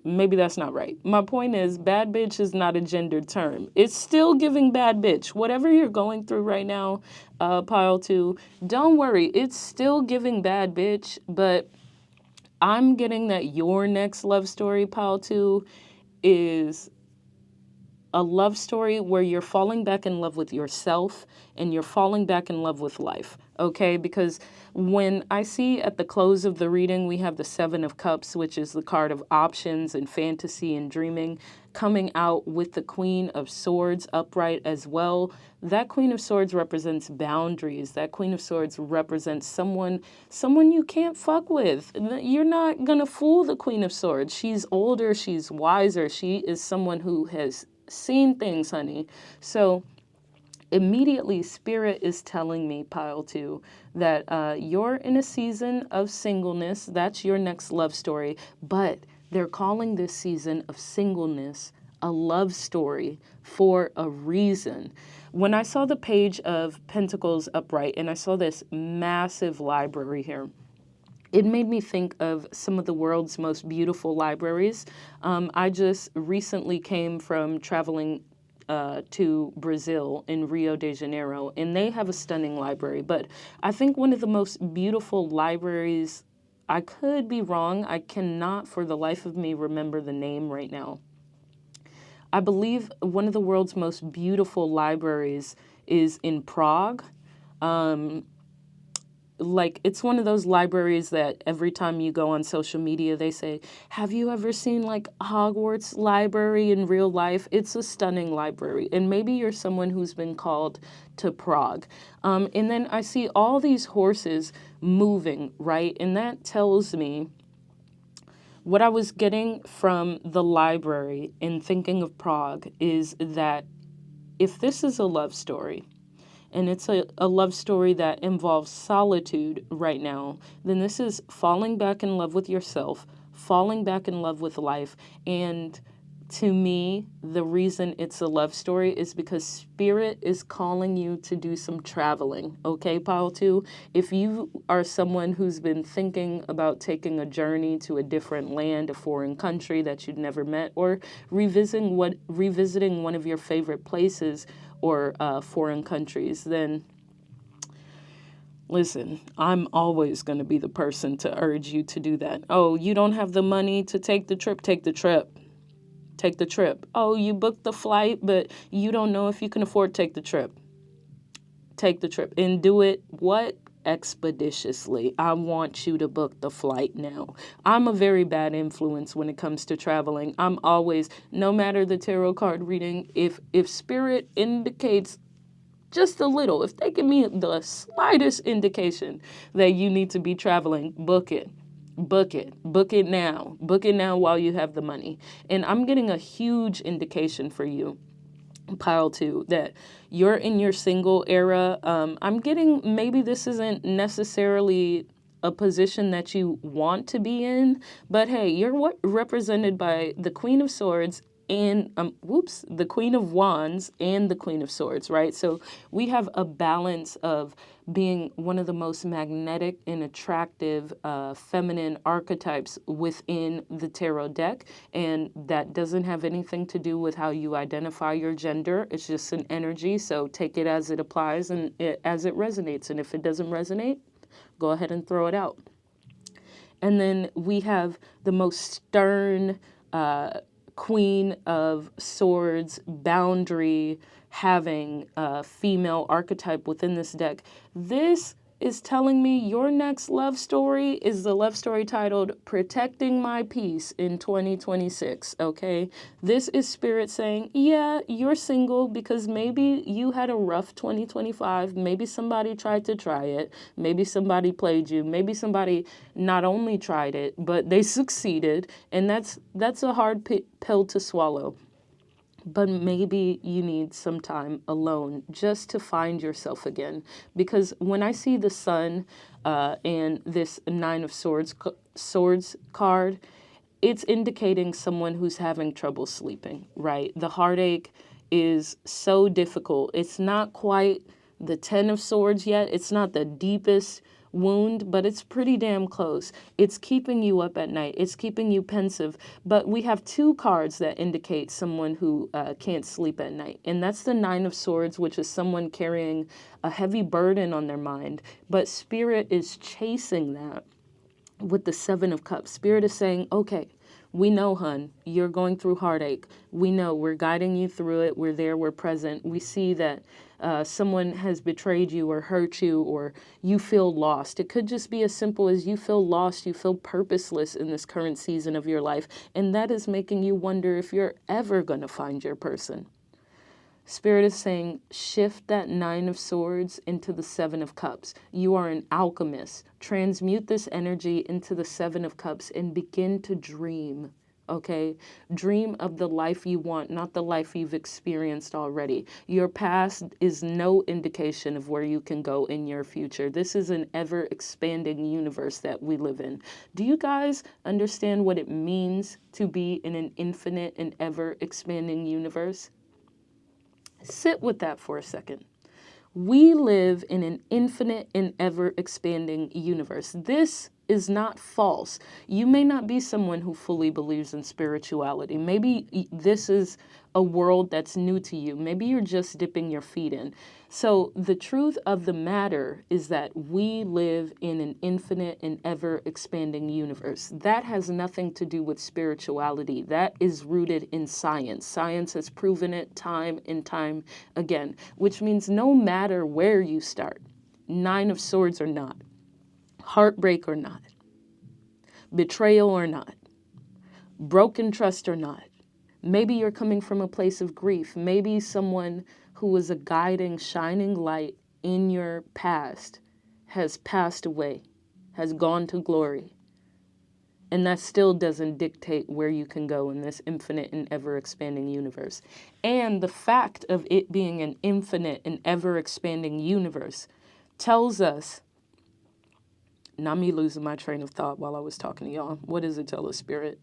Maybe that's not right. My point is, bad bitch is not a gendered term. It's still giving bad bitch. Whatever you're going through right now, Pile 2, don't worry. It's still giving bad bitch, but I'm getting that your next love story, Pile 2, is a love story where you're falling back in love with yourself and you're falling back in love with life, okay? Because when I see at the close of the reading, we have the 7 of Cups, which is the card of options and fantasy and dreaming, coming out with the Queen of Swords upright as well. That Queen of Swords represents boundaries. That Queen of Swords represents someone you can't fuck with. You're not gonna fool the Queen of Swords. She's older, she's wiser. She is someone who has seen things, honey. So immediately Spirit is telling me, Pile 2, that you're in a season of singleness. That's your next love story. But they're calling this season of singleness a love story for a reason. When I saw the Page of Pentacles upright and I saw this massive library here, it made me think of some of the world's most beautiful libraries. I just recently came from traveling to Brazil in Rio de Janeiro, and they have a stunning library. But I think one of the most beautiful libraries, I could be wrong, I cannot for the life of me remember the name right now. I believe one of the world's most beautiful libraries is in Prague. Like, it's one of those libraries that every time you go on social media, they say, have you ever seen like Hogwarts library in real life? It's a stunning library. And maybe you're someone who's been called to Prague. And then I see all these horses moving, right? And that tells me what I was getting from the library in thinking of Prague is that if this is a love story, and it's a love story that involves solitude right now, then this is falling back in love with yourself, falling back in love with life. And to me, the reason it's a love story is because Spirit is calling you to do some traveling, okay, Pile 2? If you are someone who's been thinking about taking a journey to a different land, a foreign country that you'd never met, or revisiting one of your favorite places, or foreign countries, then listen, I'm always going to be the person to urge you to do that. Oh, you don't have the money to take the trip? Take the trip. Take the trip. Oh, you booked the flight, but you don't know if you can afford to take the trip. Take the trip. And do it, what? Expeditiously. I want you to book the flight now. I'm a very bad influence when it comes to traveling. I'm always, no matter the tarot card reading, if Spirit indicates just a little, if they give me the slightest indication that you need to be traveling, book it. Book it. Book it now. Book it now while you have the money. And I'm getting a huge indication for you, Pile 2, that you're in your single era. I'm getting maybe this isn't necessarily a position that you want to be in, but hey, you're represented by the Queen of Swords and, the Queen of Wands and the Queen of Swords, right? So we have a balance of being one of the most magnetic and attractive feminine archetypes within the tarot deck. And that doesn't have anything to do with how you identify your gender. It's just an energy. So take it as it applies and as it resonates. And if it doesn't resonate, go ahead and throw it out. And then we have the most stern Queen of Swords, boundary having female archetype within this deck. This is telling me your next love story is the love story titled Protecting My Peace in 2026, okay? This is Spirit saying, yeah, you're single because maybe you had a rough 2025. Maybe somebody tried to try it. Maybe somebody played you. Maybe somebody not only tried it, but they succeeded. And that's a hard pill to swallow. But maybe you need some time alone just to find yourself again. Because when I see the Sun and this Nine of Swords card, it's indicating someone who's having trouble sleeping, right? The heartache is so difficult. It's not quite the Ten of Swords yet. It's not the deepest wound, but it's pretty damn close. It's keeping you up at night. It's keeping you pensive. But we have two cards that indicate someone who can't sleep at night. And that's the Nine of Swords, which is someone carrying a heavy burden on their mind. But Spirit is chasing that with the Seven of Cups. Spirit is saying, okay, we know, hun, you're going through heartache. We know, we're guiding you through it. We're there, we're present. We see that someone has betrayed you or hurt you, or you feel lost. It could just be as simple as you feel lost, you feel purposeless in this current season of your life, and that is making you wonder if you're ever going to find your person. Spirit is saying, shift that Nine of Swords into the Seven of Cups. You are an alchemist. Transmute this energy into the Seven of Cups and begin to dream, okay? Dream of the life you want, not the life you've experienced already. Your past is no indication of where you can go in your future. This is an ever-expanding universe that we live in. Do you guys understand what it means to be in an infinite and ever-expanding universe? Sit with that for a second. We live in an infinite and ever-expanding universe. This is not false. You may not be someone who fully believes in spirituality. Maybe this is a world that's new to you. Maybe you're just dipping your feet in. So the truth of the matter is that we live in an infinite and ever-expanding universe. That has nothing to do with spirituality. That is rooted in science. Science has proven it time and time again, which means no matter where you start, Nine of Swords or not, heartbreak or not, betrayal or not, broken trust or not, maybe you're coming from a place of grief. Maybe someone who was a guiding, shining light in your past has passed away, has gone to glory. And that still doesn't dictate where you can go in this infinite and ever-expanding universe. And the fact of it being an infinite and ever-expanding universe tells us, not me losing my train of thought while I was talking to y'all. What does it tell us, Spirit?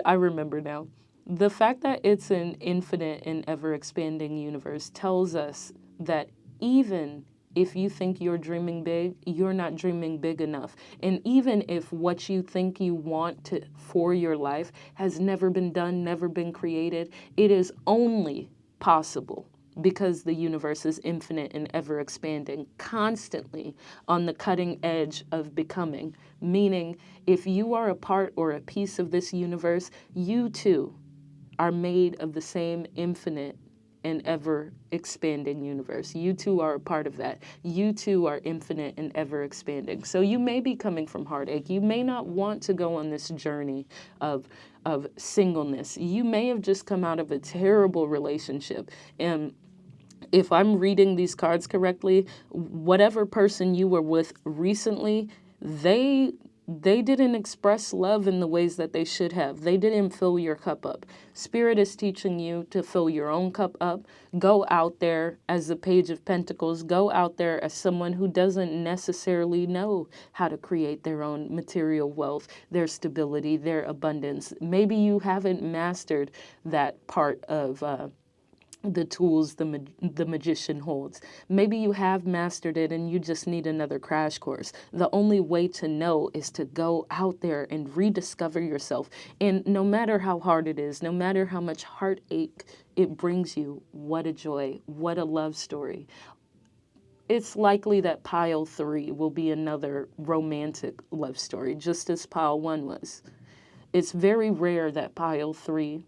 I remember now. The fact that it's an infinite and ever-expanding universe tells us that even if you think you're dreaming big, you're not dreaming big enough. And even if what you think you want for your life has never been done, never been created, it is only possible because the universe is infinite and ever-expanding, constantly on the cutting edge of becoming. Meaning, if you are a part or a piece of this universe, you too are made of the same infinite and ever-expanding universe. You too are a part of that. You too are infinite and ever-expanding. So you may be coming from heartache. You may not want to go on this journey of singleness. You may have just come out of a terrible relationship. And if I'm reading these cards correctly, whatever person you were with recently, they they didn't express love in the ways that they should have. They didn't fill your cup up. Spirit is teaching you to fill your own cup up. Go out there as the Page of Pentacles. Go out there as someone who doesn't necessarily know how to create their own material wealth, their stability, their abundance. Maybe you haven't mastered that part of the tools the magician holds. Maybe you have mastered it and you just need another crash course. The only way to know is to go out there and rediscover yourself. And no matter how hard it is, no matter how much heartache it brings you, what a joy, what a love story. It's likely that pile 3 will be another romantic love story, just as pile 1 was. It's very rare that pile 3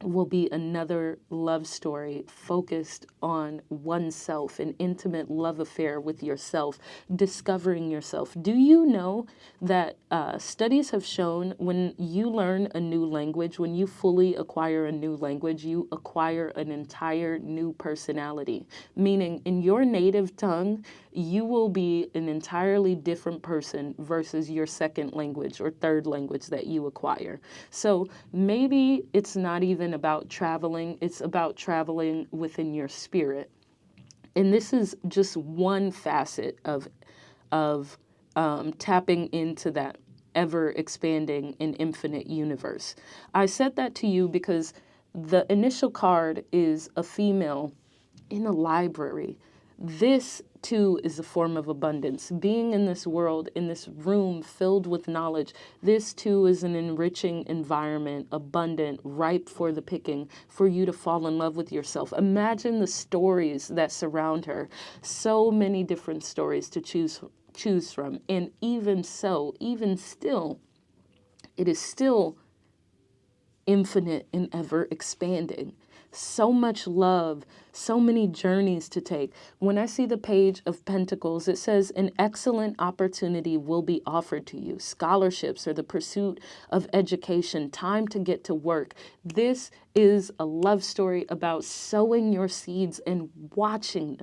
will be another love story focused on oneself, an intimate love affair with yourself, discovering yourself. Do you know that studies have shown when you learn a new language, when you fully acquire a new language, you acquire an entire new personality, meaning in your native tongue, you will be an entirely different person versus your second language or third language that you acquire. So maybe it's not even about traveling, it's about traveling within your spirit. And this is just one facet of tapping into that ever expanding and infinite universe. I said that to you because the initial card is a female in a library. This too is a form of abundance. Being in this world, in this room filled with knowledge, this too is an enriching environment, abundant, ripe for the picking, for you to fall in love with yourself. Imagine the stories that surround her. So many different stories to choose from. And even so, even still, it is still infinite and ever expanding. So much love, so many journeys to take. When I see the Page of Pentacles, it says an excellent opportunity will be offered to you. Scholarships or the pursuit of education, time to get to work. This is a love story about sowing your seeds and watching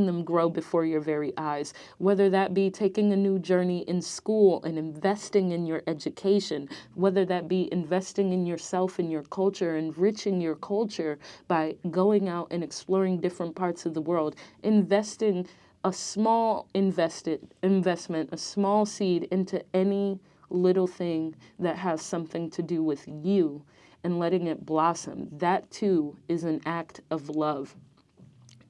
them grow before your very eyes, whether that be taking a new journey in school and investing in your education, whether that be investing in yourself and your culture, enriching your culture by going out and exploring different parts of the world, investing a small investment, a small seed into any little thing that has something to do with you and letting it blossom. That too is an act of love.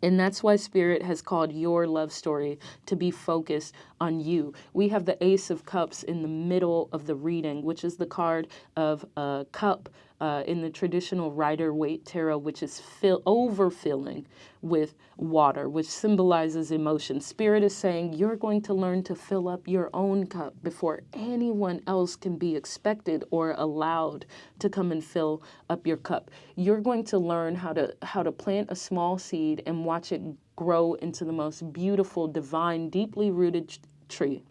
And that's why Spirit has called your love story to be focused on you. We have the Ace of Cups in the middle of the reading, which is the card of a cup in the traditional Rider-Waite tarot, which is overfilling with water, which symbolizes emotion. Spirit is saying you're going to learn to fill up your own cup before anyone else can be expected or allowed to come and fill up your cup. You're going to learn how to plant a small seed and watch it grow into the most beautiful, divine, deeply rooted tree.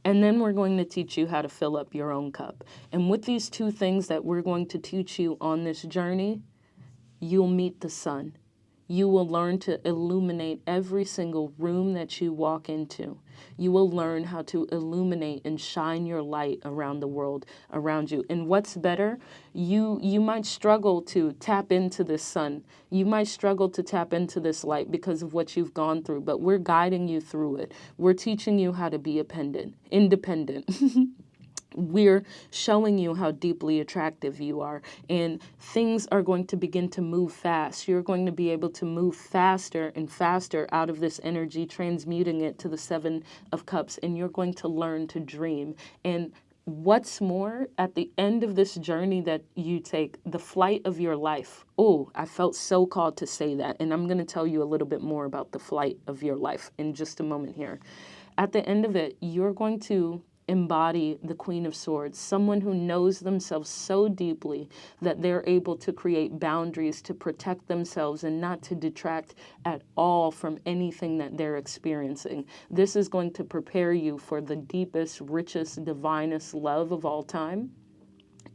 And then we're going to teach you how to fill up your own cup. And with these two things that we're going to teach you on this journey, you'll meet the sun. You will learn to illuminate every single room that you walk into. You will learn how to illuminate and shine your light around the world around you. And what's better, you might struggle to tap into this sun. You might struggle to tap into this light because of what you've gone through, but we're guiding you through it. We're teaching you how to be independent. We're showing you how deeply attractive you are, and things are going to begin to move fast. You're going to be able to move faster and faster out of this energy, transmuting it to the Seven of Cups, and you're going to learn to dream. And what's more, at the end of this journey that you take, the flight of your life. Oh, I felt so called to say that, and I'm going to tell you a little bit more about the flight of your life in just a moment here. At the end of it, you're going to embody the Queen of Swords, someone who knows themselves so deeply that they're able to create boundaries to protect themselves and not to detract at all from anything that they're experiencing. This is going to prepare you for the deepest, richest, divinest love of all time.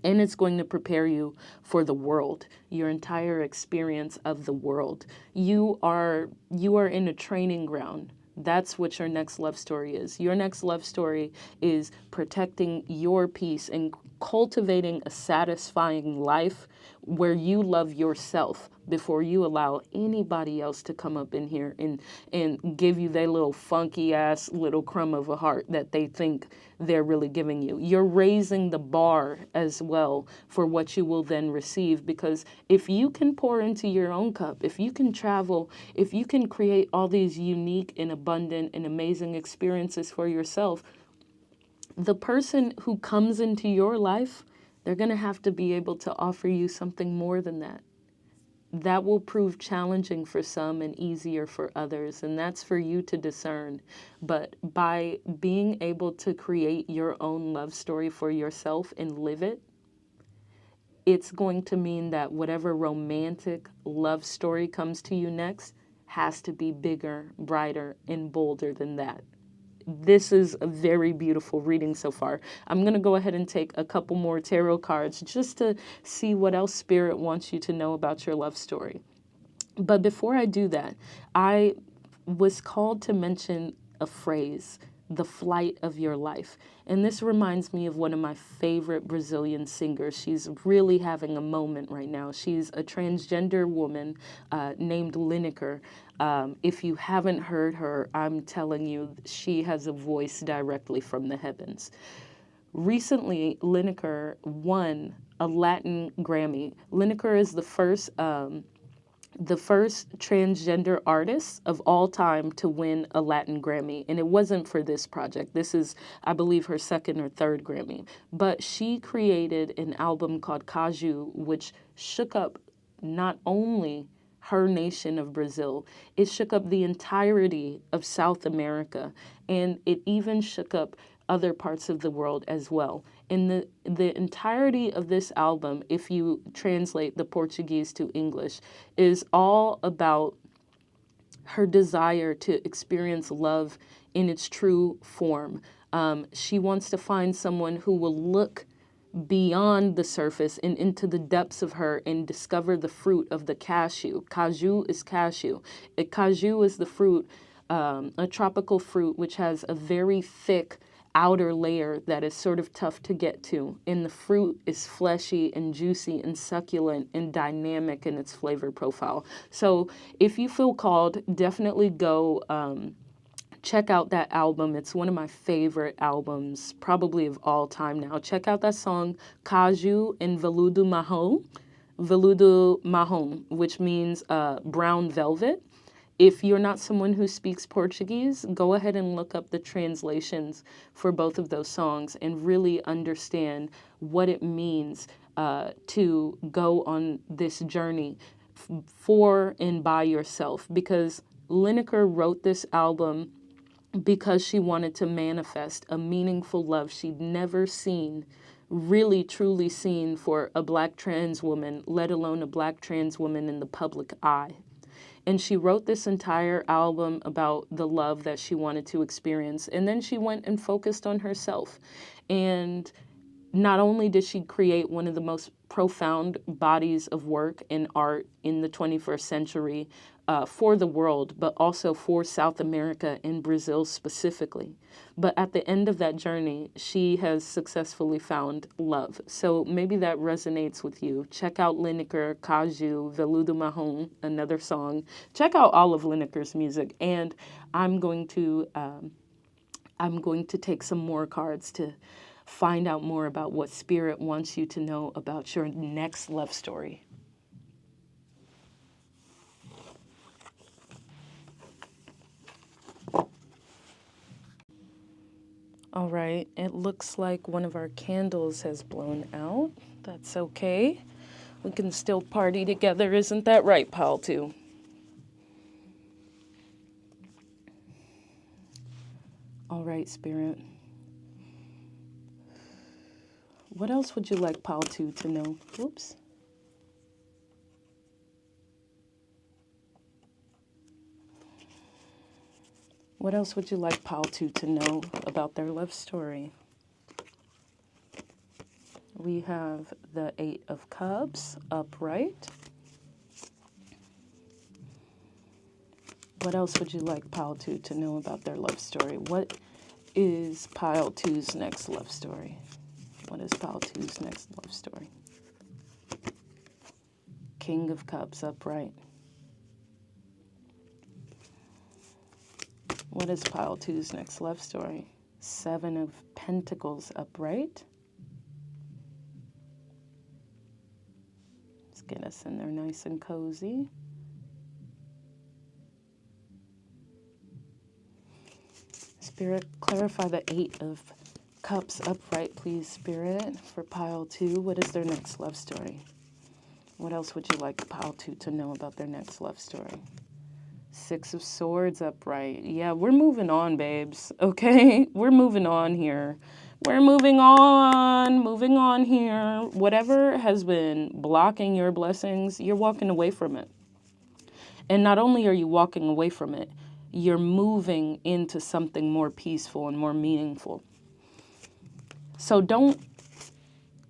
And it's going to prepare you for the world, your entire experience of the world. You are in a training ground. That's what your next love story is. Your next love story is protecting your peace and cultivating a satisfying life where you love yourself before you allow anybody else to come up in here and give you their little funky ass little crumb of a heart that they think they're really giving you. You're raising the bar as well for what you will then receive, because if you can pour into your own cup, if you can travel, if you can create all these unique and abundant and amazing experiences for yourself, the person who comes into your life, they're going to have to be able to offer you something more than that. That will prove challenging for some and easier for others, and that's for you to discern. But by being able to create your own love story for yourself and live it, it's going to mean that whatever romantic love story comes to you next has to be bigger, brighter, and bolder than that. This is a very beautiful reading so far. I'm going to go ahead and take a couple more tarot cards just to see what else Spirit wants you to know about your love story. But before I do that, I was called to mention a phrase, the flight of your life. And this reminds me of one of my favorite Brazilian singers. She's really having a moment right now. She's a transgender woman named Lineker. If you haven't heard her, I'm telling you, she has a voice directly from the heavens. Recently, Lineker won a Latin Grammy. Lineker is the first transgender artist of all time to win a Latin Grammy. And it wasn't for this project. This is, I believe, her second or third Grammy. But she created an album called Caju, which shook up not only her nation of Brazil, it shook up the entirety of South America, and it even shook up other parts of the world as well. And the entirety of this album, if you translate the Portuguese to English, is all about her desire to experience love in its true form. She wants to find someone who will look beyond the surface and into the depths of her and discover the fruit of the cashew. Caju is cashew. Caju is the fruit, a tropical fruit which has a very thick outer layer that is sort of tough to get to. And the fruit is fleshy and juicy and succulent and dynamic in its flavor profile. So if you feel called, definitely go check out that album. It's one of my favorite albums, probably of all time now. Check out that song, Caju and Veludo Marrom, which means brown velvet. If you're not someone who speaks Portuguese, go ahead and look up the translations for both of those songs and really understand what it means to go on this journey for and by yourself. Because Lineker wrote this album because she wanted to manifest a meaningful love she'd never seen, really truly seen for a Black trans woman, let alone a Black trans woman in the public eye. And she wrote this entire album about the love that she wanted to experience. And then she went and focused on herself. And not only did she create one of the most profound bodies of work in art in the 21st century for the world, but also for South America and Brazil specifically. But at the end of that journey, she has successfully found love. So maybe that resonates with you. Check out Lineker, Caju, Veludo Marrom, another song. Check out all of Lineker's music. And I'm going to take some more cards to find out more about what Spirit wants you to know about your next love story. All right, it looks like one of our candles has blown out. That's okay. We can still party together, isn't that right, Paul, too? All right, Spirit. What else would you like Paul 2 to know? Whoops. What else would you like Paul 2 to know about their love story? We have the 8 of Cups upright. What else would you like pile 2 to know about their love story? What is pile 2's next love story? What is pile 2's next love story? King of Cups upright. What is pile 2's next love story? 7 of Pentacles upright. Let's get us in there nice and cozy. Spirit, clarify the 8 of Cups upright, please, Spirit, for pile 2. What is their next love story? What else would you like pile 2 to know about their next love story? 6 of Swords upright. Yeah, we're moving on, babes. Okay? We're moving on here. We're moving on here. Whatever has been blocking your blessings, you're walking away from it. And not only are you walking away from it, you're moving into something more peaceful and more meaningful. So don't,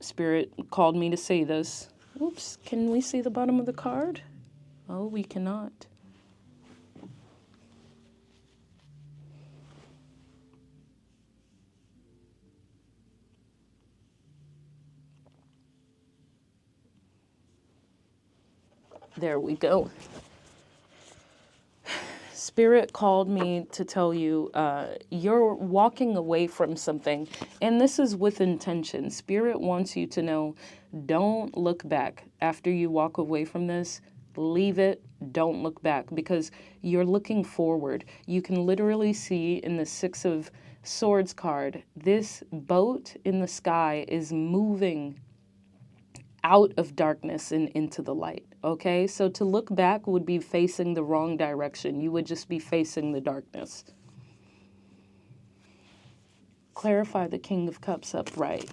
Spirit called me to say this. Oops, can we see the bottom of the card? Oh, we cannot. There we go. Spirit called me to tell you you're walking away from something, and this is with intention. Spirit wants you to know, don't look back. After you walk away from this, leave it, don't look back, because you're looking forward. You can literally see in the 6 of Swords card, this boat in the sky is moving out of darkness and into the light, okay? So to look back would be facing the wrong direction. You would just be facing the darkness. Clarify the King of Cups upright.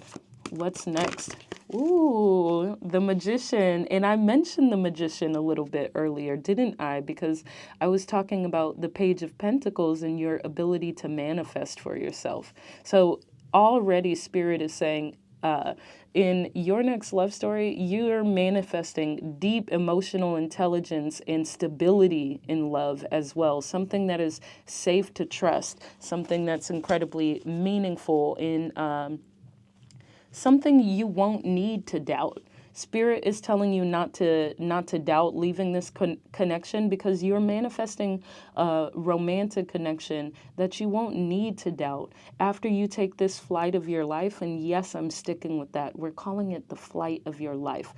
What's next? Ooh, the Magician. And I mentioned the Magician a little bit earlier, didn't I? Because I was talking about the Page of Pentacles and your ability to manifest for yourself. So already Spirit is saying, in your next love story, you're manifesting deep emotional intelligence and stability in love as well. Something that is safe to trust, something that's incredibly meaningful, in something you won't need to doubt. Spirit is telling you not to doubt leaving this connection, because you're manifesting a romantic connection that you won't need to doubt after you take this flight of your life. And yes, I'm sticking with that. We're calling it the flight of your life.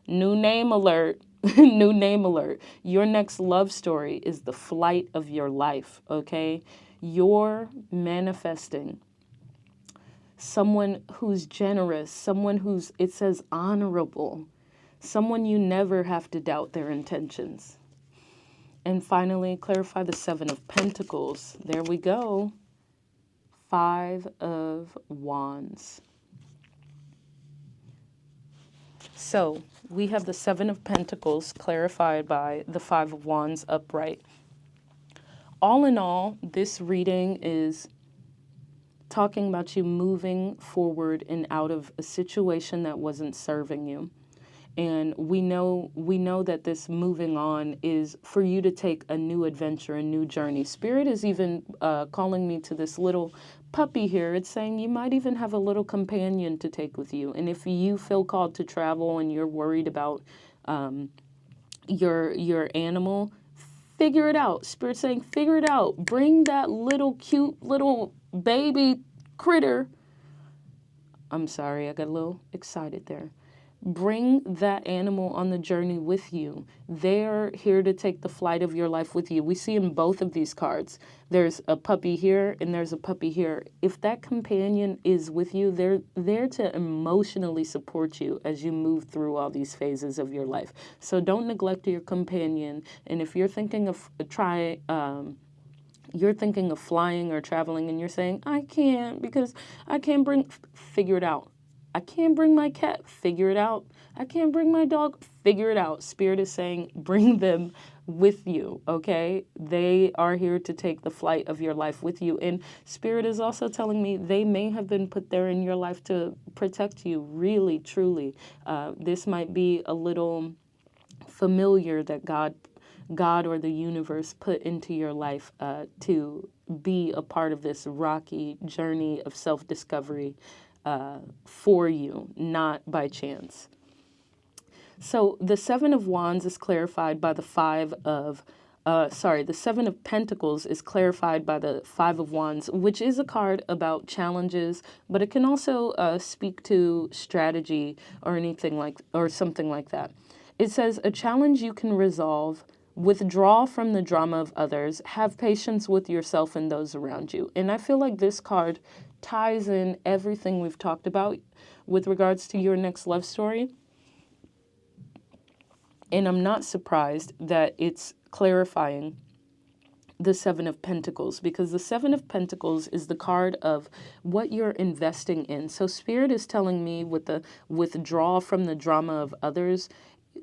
New name alert. New name alert. Your next love story is the flight of your life, okay? You're manifesting someone who's generous, someone who's, it says, honorable, someone you never have to doubt their intentions. And finally, clarify the 7 of Pentacles. There we go. 5 of Wands. So we have the 7 of Pentacles clarified by the 5 of Wands upright. All in all, this reading is talking about you moving forward and out of a situation that wasn't serving you. And we know that this moving on is for you to take a new adventure, a new journey. Spirit is even calling me to this little puppy here. It's saying you might even have a little companion to take with you. And if you feel called to travel and you're worried about your animal, figure it out. Spirit's saying, figure it out. Bring that little cute little baby critter. I'm sorry, I got a little excited there. Bring that animal on the journey with you. They're here to take the flight of your life with you. We see in both of these cards, there's a puppy here and there's a puppy here. If that companion is with you, they're there to emotionally support you as you move through all these phases of your life. So don't neglect your companion. And if you're thinking of you're thinking of flying or traveling and you're saying, I can't because I can't figure it out. I can't bring my cat, figure it out. I can't bring my dog, figure it out. Spirit is saying, bring them with you, okay? They are here to take the flight of your life with you. And Spirit is also telling me they may have been put there in your life to protect you, really, truly. This might be a little familiar that God God or the universe put into your life to be a part of this rocky journey of self-discovery for you, not by chance. So the Seven of Wands is clarified by the the Seven of Pentacles is clarified by the Five of Wands, which is a card about challenges, but it can also speak to strategy or or something like that. It says, a challenge you can resolve, withdraw from the drama of others, have patience with yourself and those around you. And I feel like this card ties in everything we've talked about with regards to your next love story. And I'm not surprised that it's clarifying the Seven of Pentacles, because the Seven of Pentacles is the card of what you're investing in. So Spirit is telling me with the withdraw from the drama of others,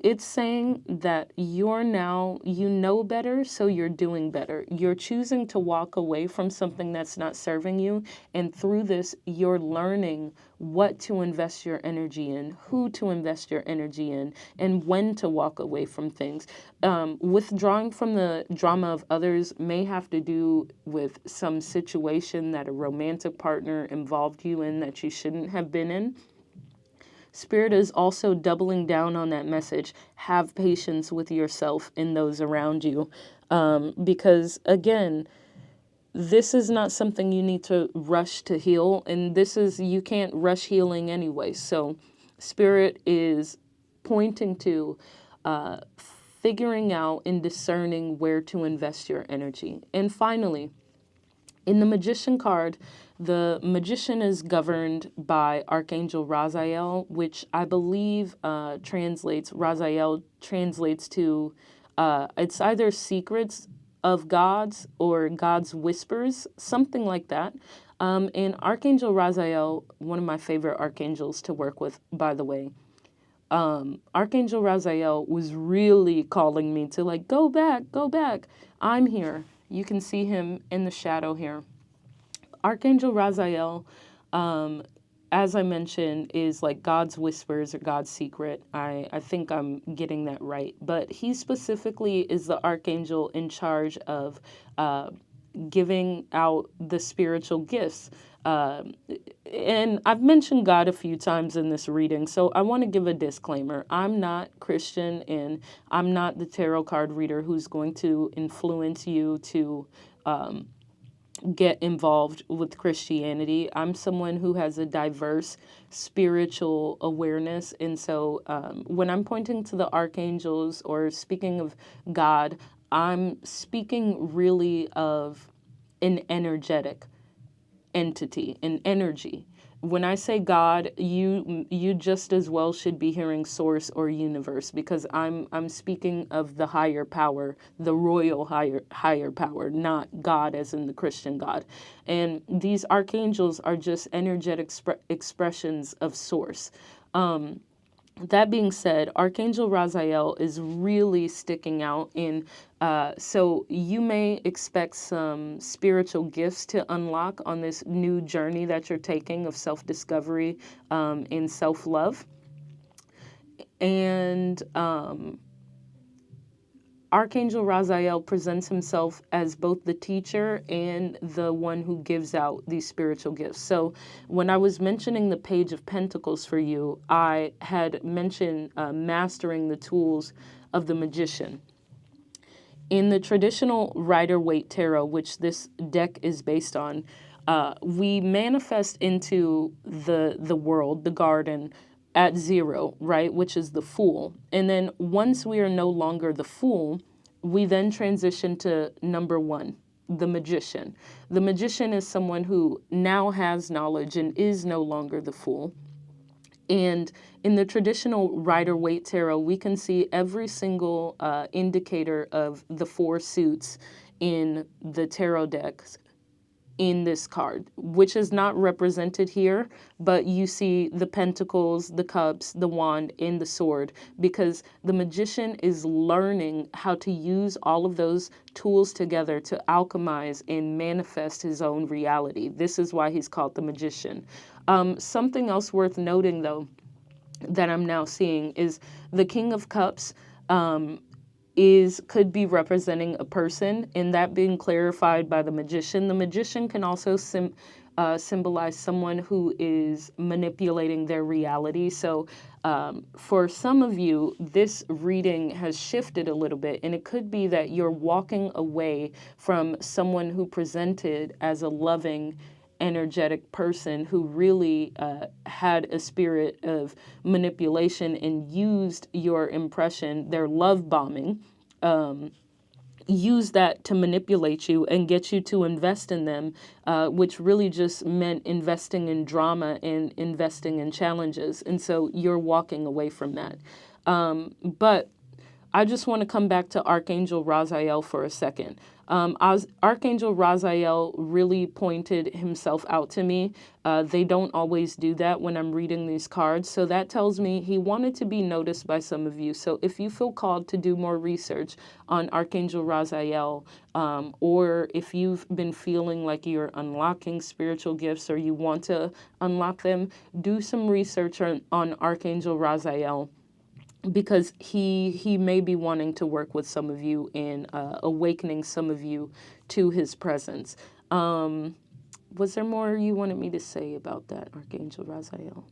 it's saying that you know better, so you're doing better. You're choosing to walk away from something that's not serving you. And through this, you're learning what to invest your energy in, who to invest your energy in, and when to walk away from things. Withdrawing from the drama of others may have to do with some situation that a romantic partner involved you in that you shouldn't have been in. Spirit is also doubling down on that message. Have patience with yourself and those around you. Because again, this is not something you need to rush to heal. And you can't rush healing anyway. So Spirit is pointing to figuring out and discerning where to invest your energy. And finally, in the Magician card, the Magician is governed by Archangel Radleigh, which I believe Radleigh translates to, it's either secrets of gods or God's whispers, something like that. And Archangel Radleigh, one of my favorite archangels to work with, by the way, Archangel Radleigh was really calling me to go back. I'm here. You can see him in the shadow here. Archangel Radleigh, as I mentioned, is like God's whispers or God's secret. I think I'm getting that right. But he specifically is the archangel in charge of giving out the spiritual gifts. And I've mentioned God a few times in this reading, so I want to give a disclaimer. I'm not Christian, and I'm not the tarot card reader who's going to influence you to get involved with Christianity. I'm someone who has a diverse spiritual awareness, and so when I'm pointing to the archangels or speaking of God, I'm speaking really of an energetic entity, an energy. When I say God, you just as well should be hearing source or universe, because I'm speaking of the higher power, the royal higher power, not God as in the Christian God. And these archangels are just energetic expressions of source. That being said, Archangel Radleigh is really sticking out in, so you may expect some spiritual gifts to unlock on this new journey that you're taking of self-discovery and self-love. And Archangel Radleigh presents himself as both the teacher and the one who gives out these spiritual gifts. So when I was mentioning the Page of Pentacles for you, I had mentioned mastering the tools of the magician. In the traditional Rider-Waite Tarot, which this deck is based on, we manifest into the world, the garden, at 0, right, which is the Fool. And then once we are no longer the Fool, we then transition to number 1, the Magician. The Magician is someone who now has knowledge and is no longer the Fool. And in the traditional Rider-Waite Tarot, we can see every single indicator of the 4 suits in the tarot decks in this card, which is not represented here, but you see the pentacles, the cups, the wand, and the sword, because the magician is learning how to use all of those tools together to alchemize and manifest his own reality. This is why he's called the magician. Something else worth noting, though, that I'm now seeing is the King of Cups. could be representing a person, and that being clarified by the magician. The magician can also symbolize someone who is manipulating their reality. So for some of you, this reading has shifted a little bit, and it could be that you're walking away from someone who presented as a loving, energetic person who really had a spirit of manipulation and used your impression, their love bombing, use that to manipulate you and get you to invest in them, which really just meant investing in drama and investing in challenges. And so you're walking away from that. But I just want to come back to Archangel Raziel for a second. Archangel Raziel really pointed himself out to me. They don't always do that when I'm reading these cards. So that tells me he wanted to be noticed by some of you. So if you feel called to do more research on Archangel Raziel, or if you've been feeling like you're unlocking spiritual gifts or you want to unlock them, do some research on Archangel Raziel, because he may be wanting to work with some of you in awakening some of you to his presence. Was there more you wanted me to say about that, Archangel Raziel?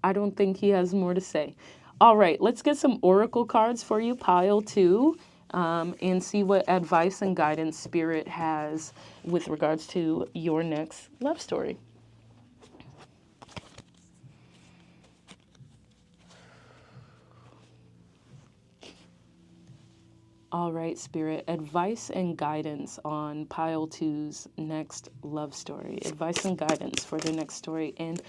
I don't think he has more to say. All right, let's get some oracle cards for you, pile 2, and see what advice and guidance Spirit has with regards to your next love story. All right, Spirit, advice and guidance on pile 2's next love story. Advice and guidance for their next story and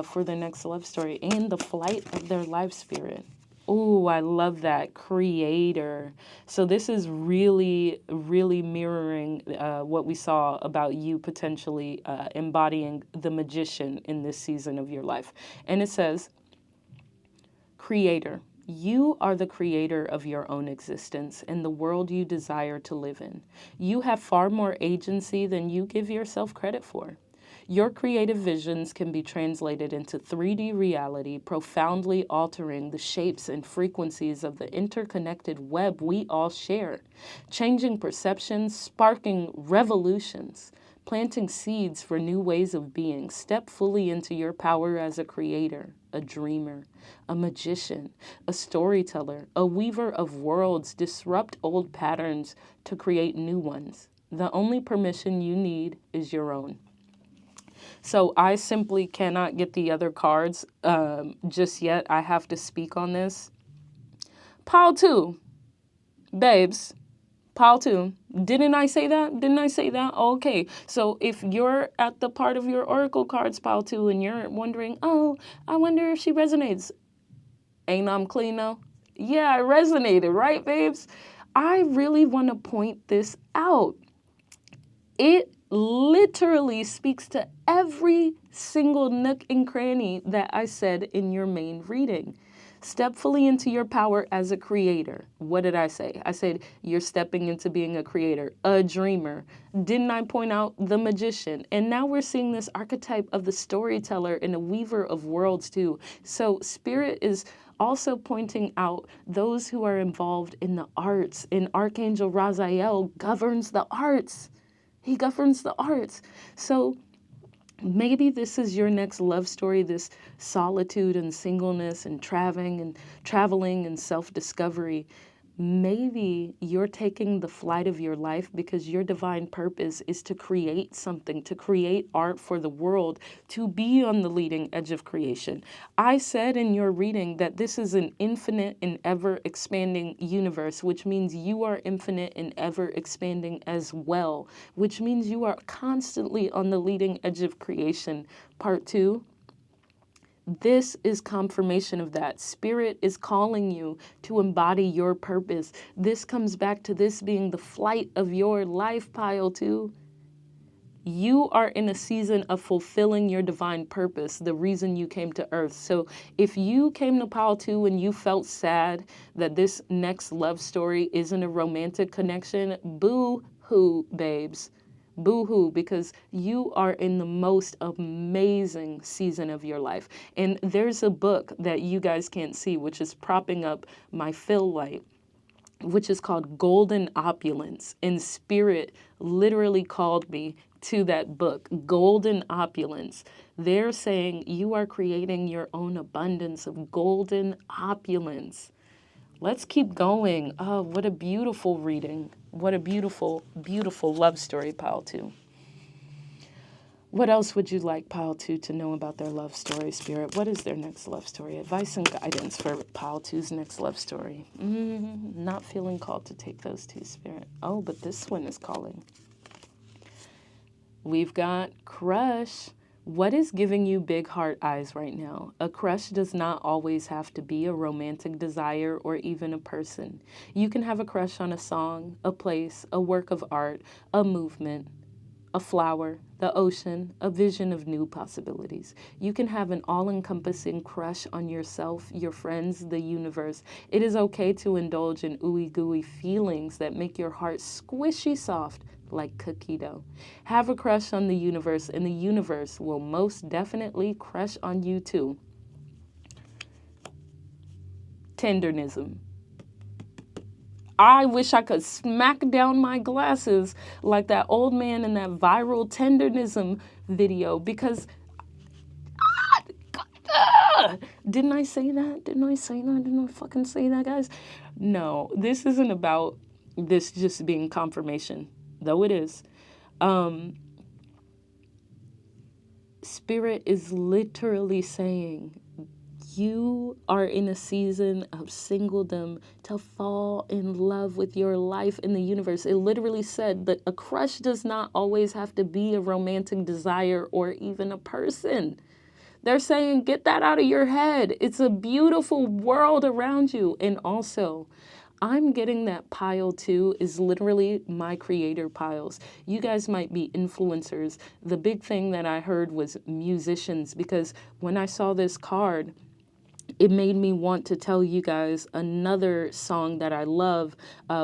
for their next love story and the flight of their life, Spirit. Oh, I love that. Creator. So this is really, really mirroring what we saw about you potentially embodying the magician in this season of your life. And it says, Creator. You are the creator of your own existence and the world you desire to live in. You have far more agency than you give yourself credit for. Your creative visions can be translated into 3D reality, profoundly altering the shapes and frequencies of the interconnected web we all share, changing perceptions, sparking revolutions, planting seeds for new ways of being. Step fully into your power as a creator, a dreamer, a magician, a storyteller, a weaver of worlds. Disrupt old patterns to create new ones. The only permission you need is your own. So I simply cannot get the other cards just yet. I have to speak on this. Pile 2, babes. Pile 2. Didn't I say that? Didn't I say that? Okay. So if you're at the part of your oracle cards, pile 2, and you're wondering, oh, I wonder if she resonates. Ain't I'm clean now? Yeah, I resonated, right, babes? I really want to point this out. It literally speaks to every single nook and cranny that I said in your main reading. Step fully into your power as a creator. What did I say? I said you're stepping into being a creator, a dreamer. Didn't I point out the magician? And now we're seeing this archetype of the storyteller and a weaver of worlds too. So Spirit is also pointing out those who are involved in the arts. And Archangel Raziel governs the arts. He governs the arts. So maybe this is your next love story, this solitude and singleness and traveling and self-discovery. Maybe you're taking the flight of your life because your divine purpose is to create something, to create art for the world, to be on the leading edge of creation. I said in your reading that this is an infinite and ever expanding universe, which means you are infinite and ever expanding as well, which means you are constantly on the leading edge of creation. Part 2. This is confirmation of that. Spirit is calling you to embody your purpose. This comes back to this being the flight of your life, pile 2. You are in a season of fulfilling your divine purpose, the reason you came to earth. So if you came to pile 2 and you felt sad that this next love story isn't a romantic connection, boo-hoo, babes. Boo-hoo, because you are in the most amazing season of your life. And there's a book that you guys can't see, which is propping up my fill light, which is called Golden Opulence. And Spirit literally called me to that book, Golden Opulence. They're saying you are creating your own abundance of golden opulence. Let's keep going. Oh, what a beautiful reading. What a beautiful, beautiful love story, Pile 2. What else would you like Pile 2 to know about their love story, Spirit? What is their next love story? Advice and guidance for Pile 2's next love story. Not feeling called to take those two, Spirit. Oh, but this one is calling. We've got crush. What is giving you big heart eyes right now? A crush does not always have to be a romantic desire or even a person. You can have a crush on a song, a place, a work of art, a movement, a flower, the ocean, a vision of new possibilities. You can have an all-encompassing crush on yourself, your friends, the universe. It is okay to indulge in ooey-gooey feelings that make your heart squishy soft like cookie dough. Have a crush on the universe, and the universe will most definitely crush on you too. Tendernism. I wish I could smack down my glasses like that old man in that viral tendernism video, because didn't I say that? Didn't I say that? Didn't I fucking say that, guys? No, this isn't about this just being confirmation, though it is. Spirit is literally saying you are in a season of singledom to fall in love with your life in the universe. It literally said that a crush does not always have to be a romantic desire or even a person. They're saying, get that out of your head. It's a beautiful world around you. And also, I'm getting that Pile 2 is literally my creator piles. You guys might be influencers. The big thing that I heard was musicians, because when I saw this card, it made me want to tell you guys another song that I love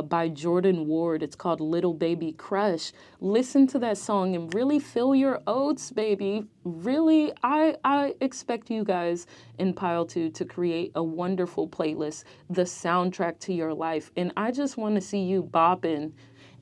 by Jordan Ward. It's called Little Baby Crush. Listen to that song and really fill your oats, baby. Really, I expect you guys in Pile 2 to create a wonderful playlist, the soundtrack to your life. And I just want to see you bopping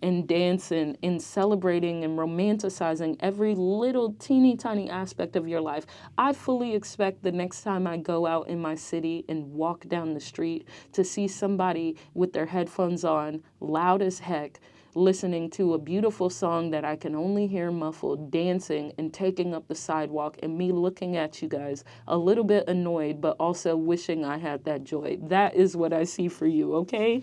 and dancing and celebrating and romanticizing every little teeny tiny aspect of your life. I fully expect the next time I go out in my city and walk down the street to see somebody with their headphones on, loud as heck, listening to a beautiful song that I can only hear muffled, dancing and taking up the sidewalk, and me looking at you guys a little bit annoyed, but also wishing I had that joy. That is what I see for you, okay?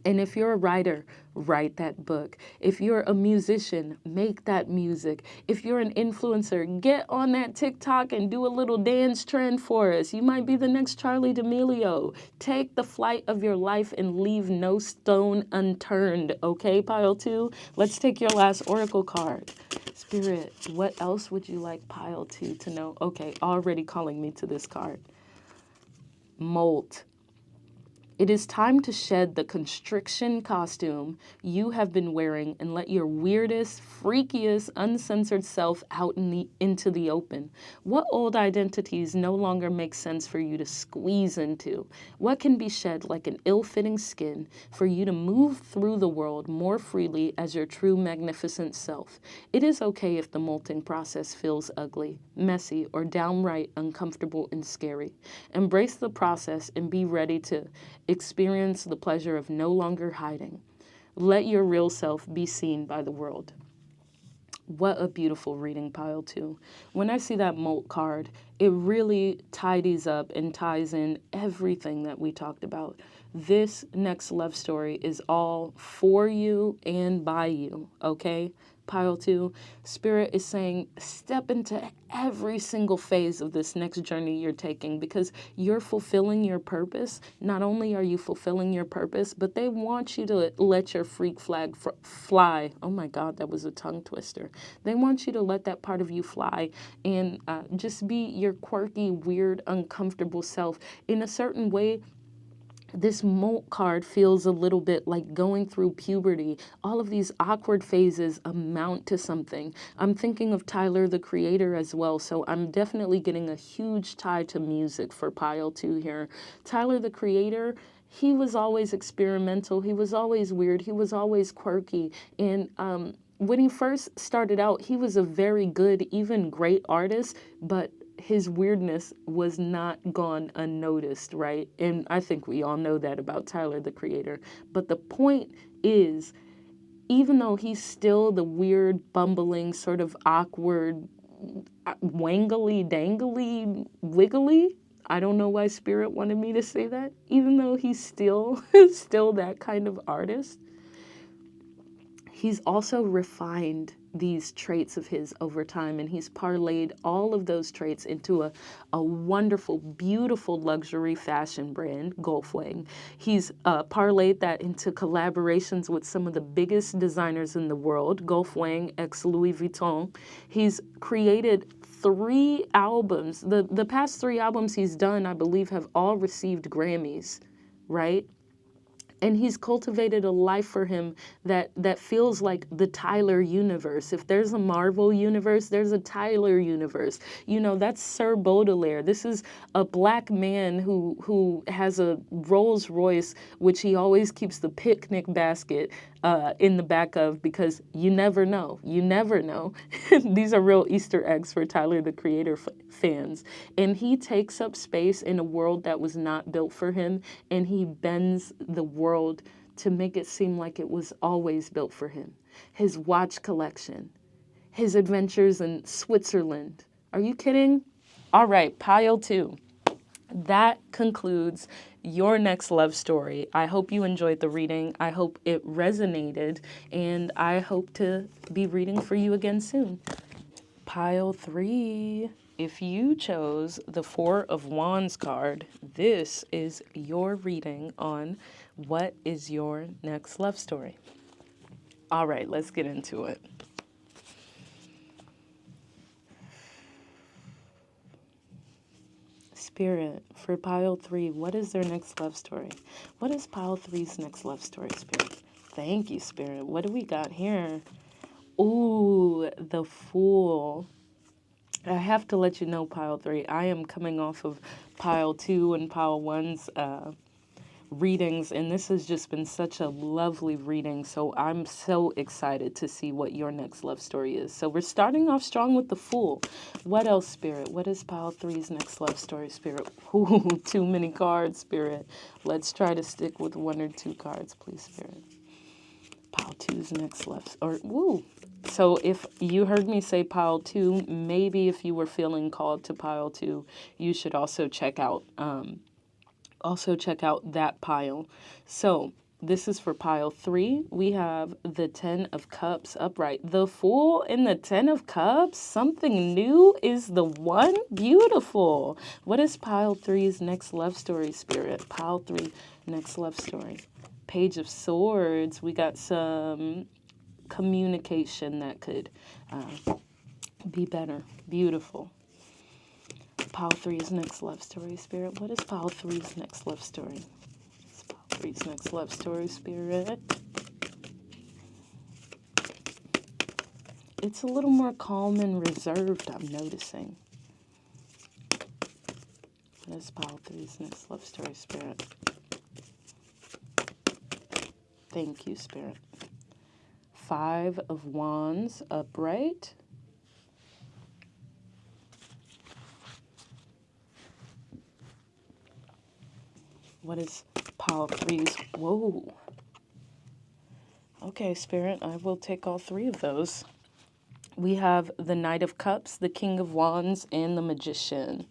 And if you're a writer, write that book. If you're a musician, make that music. If you're an influencer, get on that TikTok and do a little dance trend for us. You might be the next Charlie D'Amelio. Take the flight of your life and leave no stone unturned. Okay, Pile 2? Let's take your last oracle card. Spirit, what else would you like Pile 2 to know? Okay, already calling me to this card. Molt. It is time to shed the constriction costume you have been wearing and let your weirdest, freakiest, uncensored self out into the open. What old identities no longer make sense for you to squeeze into? What can be shed like an ill-fitting skin for you to move through the world more freely as your true magnificent self? It is okay if the molting process feels ugly, messy, or downright uncomfortable and scary. Embrace the process and be ready to experience the pleasure of no longer hiding. Let your real self be seen by the world. What a beautiful reading, Pile 2. When I see that molt card, it really tidies up and ties in everything that we talked about. This next love story is all for you and by you, okay? Pile 2, Spirit is saying step into every single phase of this next journey you're taking, because you're fulfilling your purpose. Not only are you fulfilling your purpose, but they want you to let your freak flag fly. Oh my God, that was a tongue twister. They want you to let that part of you fly and just be your quirky, weird, uncomfortable self in a certain way. This molt card feels a little bit like going through puberty. All of these awkward phases amount to something. I'm thinking of Tyler, the Creator, as well. So I'm definitely getting a huge tie to music for pile 2 here. Tyler, the Creator, he was always experimental. He was always weird. He was always quirky. And when he first started out, he was a very good, even great artist, but his weirdness was not gone unnoticed, right? And I think we all know that about Tyler, the Creator. But the point is, even though he's still the weird, bumbling, sort of awkward, wangly, dangly, wiggly, I don't know why Spirit wanted me to say that, even though he's still that kind of artist, he's also refined these traits of his over time, and he's parlayed all of those traits into a wonderful, beautiful luxury fashion brand, Goldwing. He's parlayed that into collaborations with some of the biggest designers in the world, Goldwing x Louis Vuitton. He's created 3 albums. The past 3 albums he's done, I believe, have all received Grammys, right? And he's cultivated a life for him that feels like the Tyler universe. If there's a Marvel universe, there's a Tyler universe. You know, that's Sir Baudelaire. This is a black man who has a Rolls Royce, which he always keeps the picnic basket in the back of, because you never know. You never know. These are real Easter eggs for Tyler, the Creator fans. And he takes up space in a world that was not built for him, and he bends the world to make it seem like it was always built for him. His watch collection, his adventures in Switzerland. Are you kidding? All right, pile 2. That concludes your next love story. I hope you enjoyed the reading. I hope it resonated, and I hope to be reading for you again soon. Pile 3. If you chose the 4 of Wands card, this is your reading on what is your next love story. All right, let's get into it. Spirit, for pile 3, what is their next love story? What is pile 3's next love story, Spirit? Thank you, Spirit. What do we got here? Ooh, the Fool. I have to let you know, pile 3, I am coming off of pile 2 and pile 1's readings, and this has just been such a lovely reading, so I'm so excited to see what your next love story is. So we're starting off strong with the Fool. What else, Spirit? What is pile 3's next love story, Spirit? Ooh, too many cards, Spirit. Let's try to stick with 1 or 2 cards, please, Spirit. Pile 2's next love, or woo. So if you heard me say pile 2, maybe if you were feeling called to pile 2, you should also check out that pile. So this is for pile 3. We have the 10 of Cups upright. The Fool and the 10 of Cups. Something new is the one. Beautiful. What is pile 3's next love story, Spirit? Pile 3, next love story. Page of Swords. We got some communication that could be better. Beautiful. Pile 3's next love story, Spirit. What is pile 3's next love story? What's pile 3's next love story, Spirit? It's a little more calm and reserved, I'm noticing. What is pile 3's next love story, Spirit? Thank you, Spirit. 5 of Wands upright. What is pile 3's? Whoa. Okay, Spirit, I will take all 3 of those. We have the Knight of Cups, the King of Wands, and the Magician.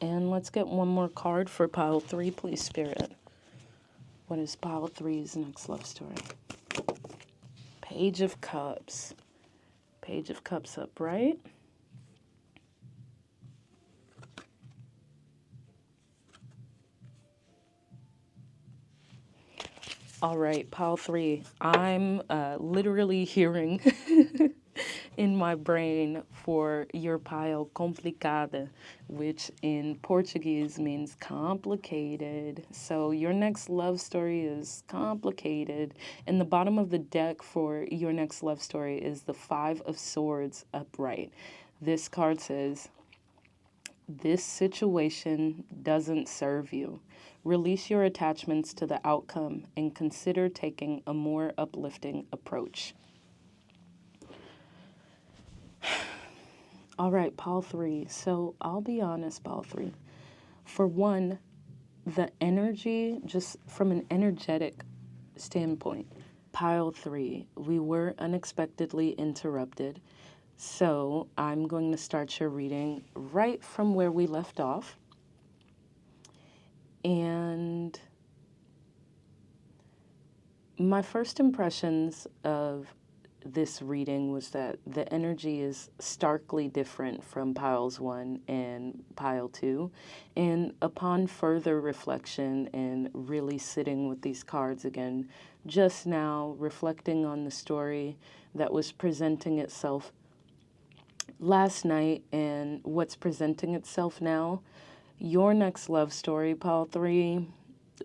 And let's get one more card for pile 3, please, Spirit. What is pile 3's next love story? Page of Cups. Page of Cups upright. All right, pile 3. I'm literally hearing in my brain for your pile complicada, which in Portuguese means complicated. So your next love story is complicated. And the bottom of the deck for your next love story is the 5 of Swords upright. This card says, this situation doesn't serve you. Release your attachments to the outcome and consider taking a more uplifting approach. All right, pile 3. So I'll be honest, pile 3. For one, the energy, just from an energetic standpoint, pile 3, we were unexpectedly interrupted. So I'm going to start your reading right from where we left off. And my first impressions of this reading was that the energy is starkly different from piles 1 and pile 2. And upon further reflection and really sitting with these cards again, just now reflecting on the story that was presenting itself last night and what's presenting itself now, your next love story, pile 3,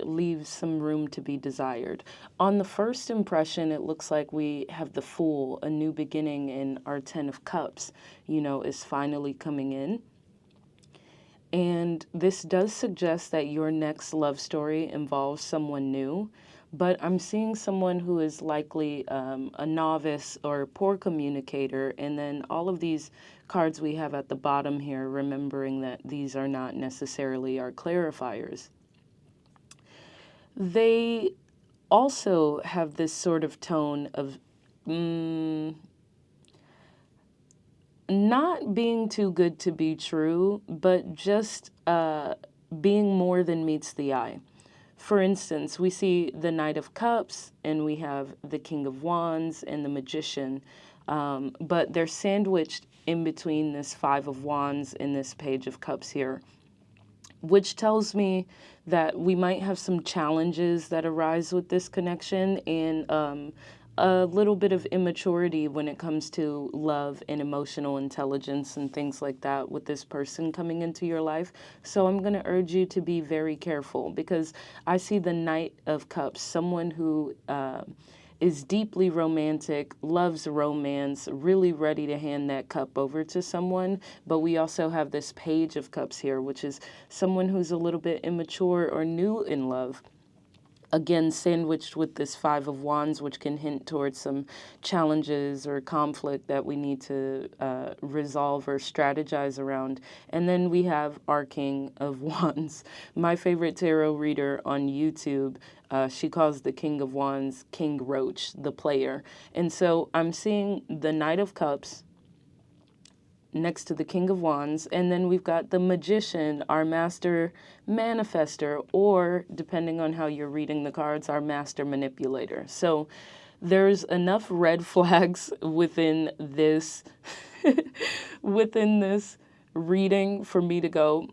leaves some room to be desired. On the first impression, it looks like we have the Fool, a new beginning, in our 10 of Cups, is finally coming in. And this does suggest that your next love story involves someone new, but I'm seeing someone who is likely a novice or a poor communicator. And then all of these cards we have at the bottom here, remembering that these are not necessarily our clarifiers. They also have this sort of tone of not being too good to be true, but just being more than meets the eye. For instance, we see the Knight of Cups, and we have the King of Wands and the Magician, but they're sandwiched in between this 5 of Wands and this Page of Cups here, which tells me that we might have some challenges that arise with this connection and a little bit of immaturity when it comes to love and emotional intelligence and things like that with this person coming into your life. So I'm going to urge you to be very careful, because I see the Knight of Cups, someone who is deeply romantic, loves romance, really ready to hand that cup over to someone. But we also have this Page of Cups here, which is someone who's a little bit immature or new in love. Again, sandwiched with this 5 of Wands, which can hint towards some challenges or conflict that we need to resolve or strategize around. And then we have our King of Wands. My favorite tarot reader on YouTube, she calls the King of Wands King Roach, the player. And so I'm seeing the Knight of Cups next to the King of Wands, and then we've got the Magician, our master manifester, or depending on how you're reading the cards, our master manipulator. So there's enough red flags within this within this reading for me to go,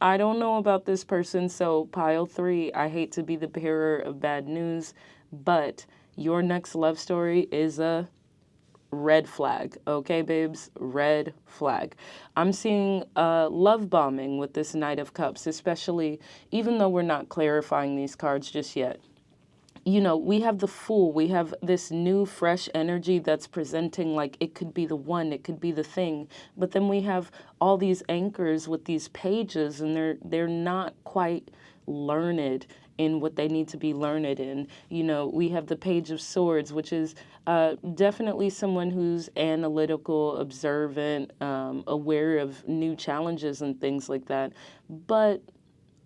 I don't know about this person. So pile 3, I hate to be the bearer of bad news, but your next love story is a red flag. Okay, babes, red flag. I'm seeing love bombing with this Knight of Cups, especially, even though we're not clarifying these cards just yet. We have the Fool. We have this new, fresh energy that's presenting like it could be the one, it could be the thing. But then we have all these anchors with these pages, and they're not quite learned in what they need to be learned in. We have the Page of Swords, which is definitely someone who's analytical, observant, aware of new challenges and things like that. But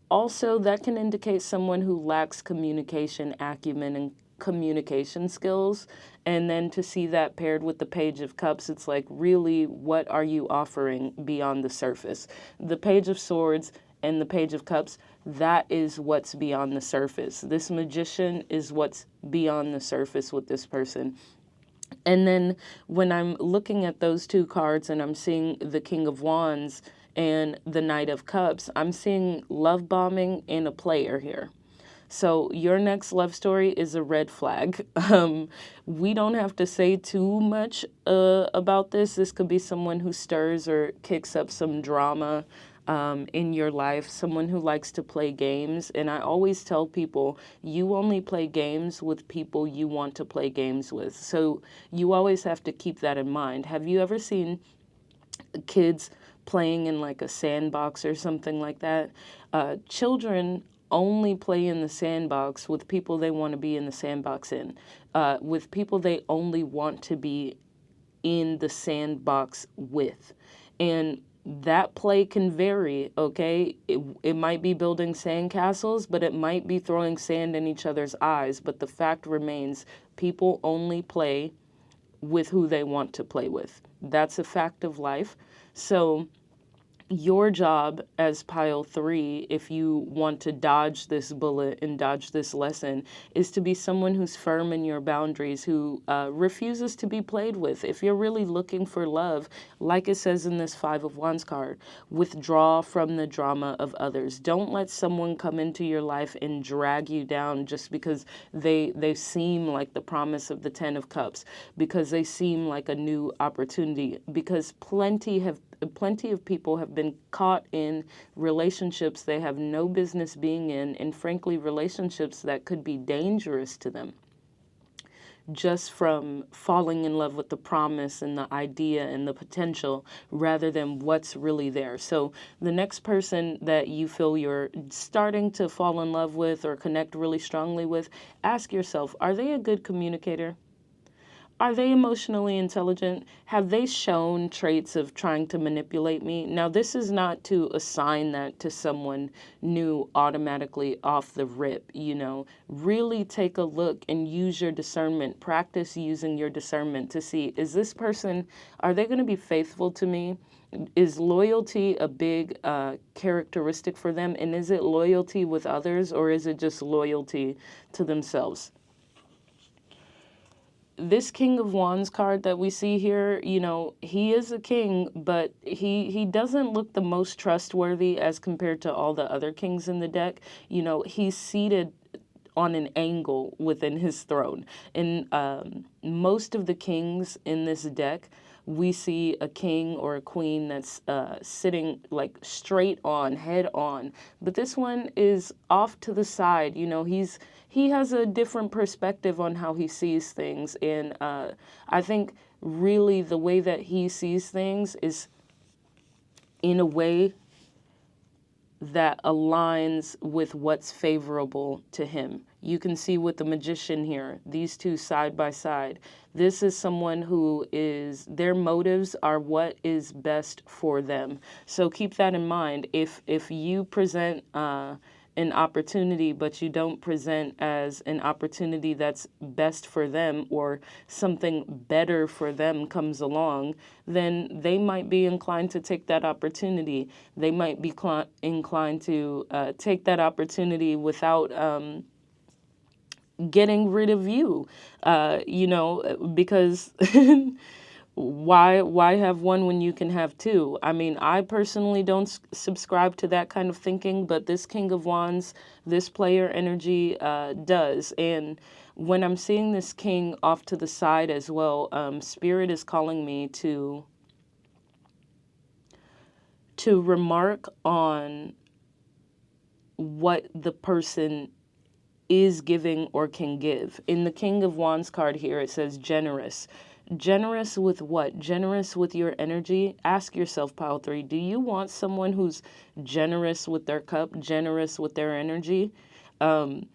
also, that can indicate someone who lacks communication acumen and communication skills. And then to see that paired with the Page of Cups, it's like, really, what are you offering beyond the surface? The Page of Swords and the Page of Cups, that is what's beyond the surface. This Magician is what's beyond the surface with this person. And then when I'm looking at those two cards and I'm seeing the King of Wands and the Knight of Cups, I'm seeing love bombing and a player here. So your next love story is a red flag. We don't have to say too much about this. This could be someone who stirs or kicks up some drama in your life, someone who likes to play games. And I always tell people, you only play games with people you want to play games with. So you always have to keep that in mind. Have you ever seen kids playing in like a sandbox or something like that? Children only play in the sandbox with people they want to be in the sandbox with people they only want to be in the sandbox with. And that play can vary, okay? It might be building sandcastles, but it might be throwing sand in each other's eyes. But the fact remains, people only play with who they want to play with. That's a fact of life. So your job as pile 3, if you want to dodge this bullet and dodge this lesson, is to be someone who's firm in your boundaries, who refuses to be played with. If you're really looking for love, like it says in this 5 of Wands card, withdraw from the drama of others. Don't let someone come into your life and drag you down just because they seem like the promise of the 10 of Cups, because they seem like a new opportunity, because plenty of people have been caught in relationships they have no business being in, and frankly, relationships that could be dangerous to them, just from falling in love with the promise and the idea and the potential rather than what's really there. So the next person that you feel you're starting to fall in love with or connect really strongly with, ask yourself, are they a good communicator? Are they emotionally intelligent? Have they shown traits of trying to manipulate me? Now, this is not to assign that to someone new automatically off the rip, you know. Really take a look and use your discernment. Practice using your discernment to see, is this person, are they going to be faithful to me? Is loyalty a big characteristic for them? And is it loyalty with others, or is it just loyalty to themselves? This King of Wands card that we see here, you know, he is a king, but he doesn't look the most trustworthy as compared to all the other kings in the deck. You know, he's seated on an angle within his throne. And most of the kings in this deck, we see a king or a queen that's sitting like straight on, head on. But this one is off to the side. You know, he has a different perspective on how he sees things. And I think really the way that he sees things is in a way that aligns with what's favorable to him. You can see with the Magician here, these two side by side. This is someone who is, their motives are what is best for them. So keep that in mind. If you present an opportunity, but you don't present as an opportunity that's best for them, or something better for them comes along, then they might be inclined to take that opportunity. They might be inclined to take that opportunity without getting rid of you, you know, because why have one when you can have two? I mean, I personally don't subscribe to that kind of thinking, but this King of Wands, this player energy does. And when I'm seeing this king off to the side as well, Spirit is calling me to remark on what the person is giving or can give. In the King of Wands card here, it says generous. Generous with what? Generous with your energy? Ask yourself, pile 3, do you want someone who's generous with their cup, generous with their energy? You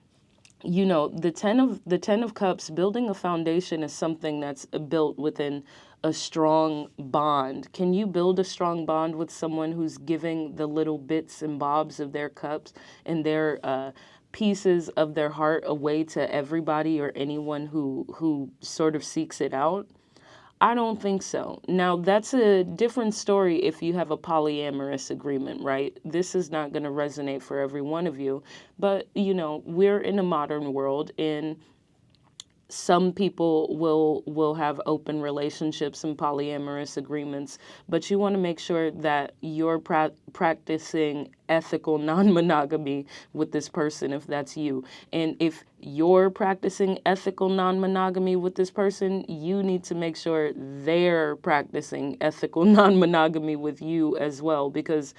know, the 10 of Cups, building a foundation is something that's built within a strong bond. Can you build a strong bond with someone who's giving the little bits and bobs of their cups and their pieces of their heart away to everybody or anyone who sort of seeks it out? I don't think so. Now, that's a different story if you have a polyamorous agreement, right? This is not going to resonate for every one of you. But, you know, we're in a modern world, and some people will have open relationships and polyamorous agreements, but you want to make sure that you're practicing ethical non-monogamy with this person if that's you. And if you're practicing ethical non-monogamy with this person, you need to make sure they're practicing ethical non-monogamy with you as well, because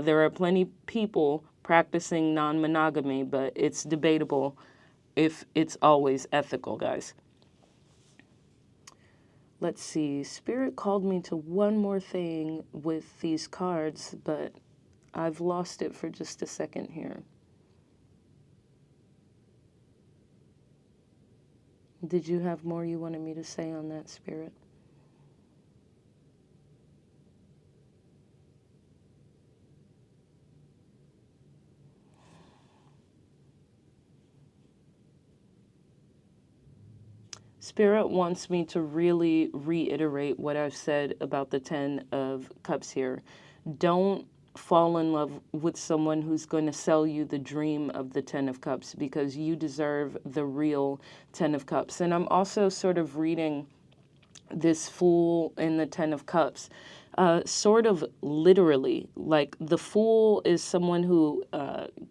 there are plenty people practicing non-monogamy, but it's debatable if it's always ethical, guys. Let's see. Spirit called me to one more thing with these cards, but I've lost it for just a second here. Did you have more you wanted me to say on that, Spirit? Spirit wants me to really reiterate what I've said about the Ten of Cups here. Don't fall in love with someone who's going to sell you the dream of the Ten of Cups, because you deserve the real Ten of Cups. And I'm also sort of reading this Fool in the Ten of Cups, sort of literally. Like, the Fool is someone who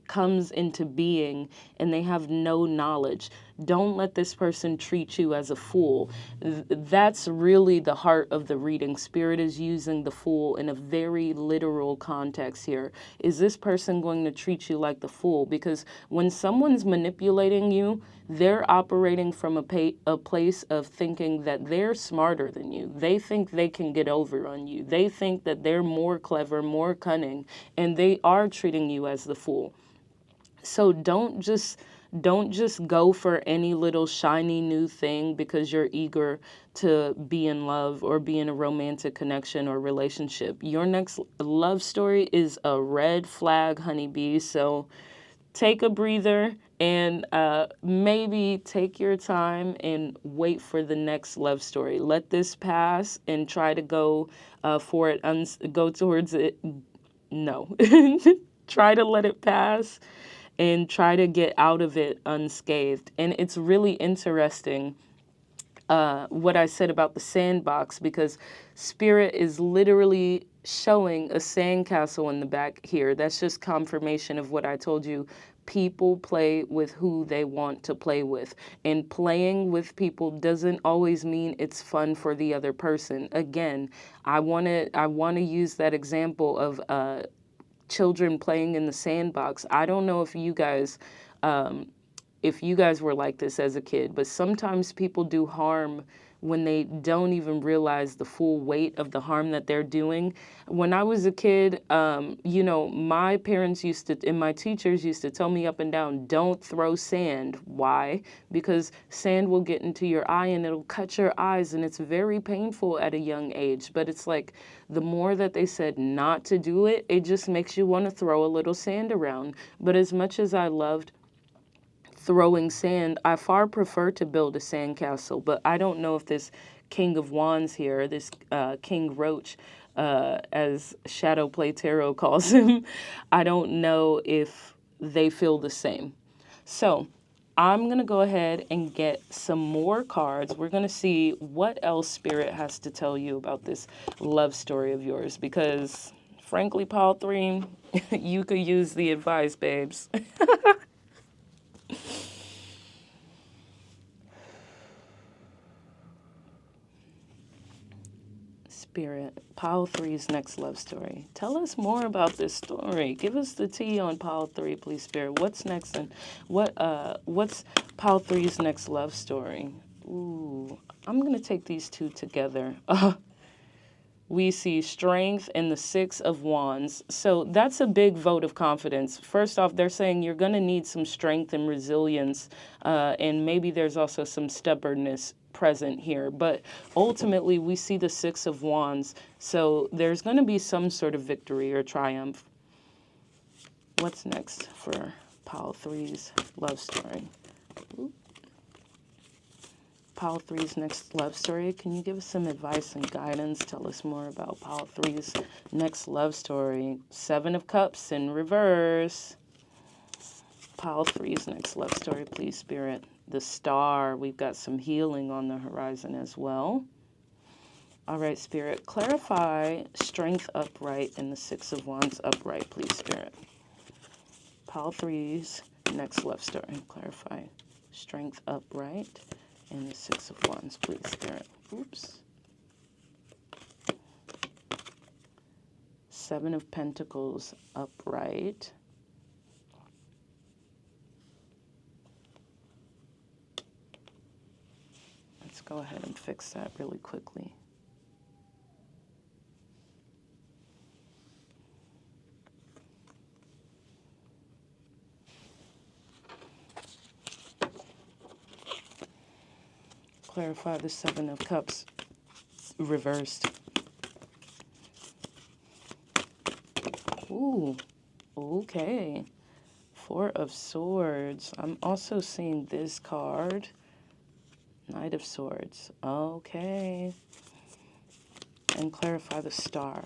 comes into being and they have no knowledge. Don't let this person treat you as a fool. That's really the heart of the reading. Spirit is using the Fool in a very literal context here. Is this person going to treat you like the fool? Because when someone's manipulating you, they're operating from a place of thinking that they're smarter than you. They think they can get over on you. They think that they're more clever, more cunning, and they are treating you as the fool. So don't just go for any little shiny new thing because you're eager to be in love or be in a romantic connection or relationship. Your next love story is a red flag, honeybee. So take a breather and maybe take your time and wait for the next love story. Let this pass and try to go for it, go towards it. No. Try to let it pass and try to get out of it unscathed. And it's really interesting what I said about the sandbox, because Spirit is literally showing a sandcastle in the back here. That's just confirmation of what I told you. People play with who they want to play with, and playing with people doesn't always mean it's fun for the other person. Again, I want to use that example of children playing in the sandbox. I don't know if you guys were like this as a kid, but sometimes people do harm when they don't even realize the full weight of the harm that they're doing. When I was a kid, my parents and my teachers used to tell me up and down, don't throw sand. Why? Because sand will get into your eye and it'll cut your eyes, and it's very painful at a young age. But it's like, the more that they said not to do it, it just makes you want to throw a little sand around. But as much as I loved throwing sand, I far prefer to build a sandcastle. But I don't know if this King of Wands here, this King Roach, as Shadow Play Tarot calls him, I don't know if they feel the same. So I'm going to go ahead and get some more cards. We're going to see what else Spirit has to tell you about this love story of yours, because frankly, Pile 3, you could use the advice, babes. Spirit, Pile 3's next love story. Tell us more about this story. Give us the tea on Pile 3, please, Spirit. What's next, and what's Pile 3's next love story? Ooh, I'm gonna take these two together. We see Strength and the Six of Wands. So that's a big vote of confidence. First off, they're saying you're going to need some strength and resilience, and maybe there's also some stubbornness present here. But ultimately, we see the Six of Wands. So there's going to be some sort of victory or triumph. What's next for Pile 3's love story? Ooh. Pile 3's next love story. Can you give us some advice and guidance? Tell us more about Pile 3's next love story. Seven of Cups in reverse. Pile three's next love story, please, Spirit. The Star. We've got some healing on the horizon as well. All right, Spirit. Clarify Strength upright and the Six of Wands upright, please, Spirit. Pile three's next love story. Clarify Strength upright and the Six of Wands, please, Spirit. Oops. Seven of Pentacles upright. Let's go ahead and fix that really quickly. Clarify the Seven of Cups reversed. Ooh, okay. Four of Swords. I'm also seeing this card. Knight of Swords. Okay. And clarify the Star.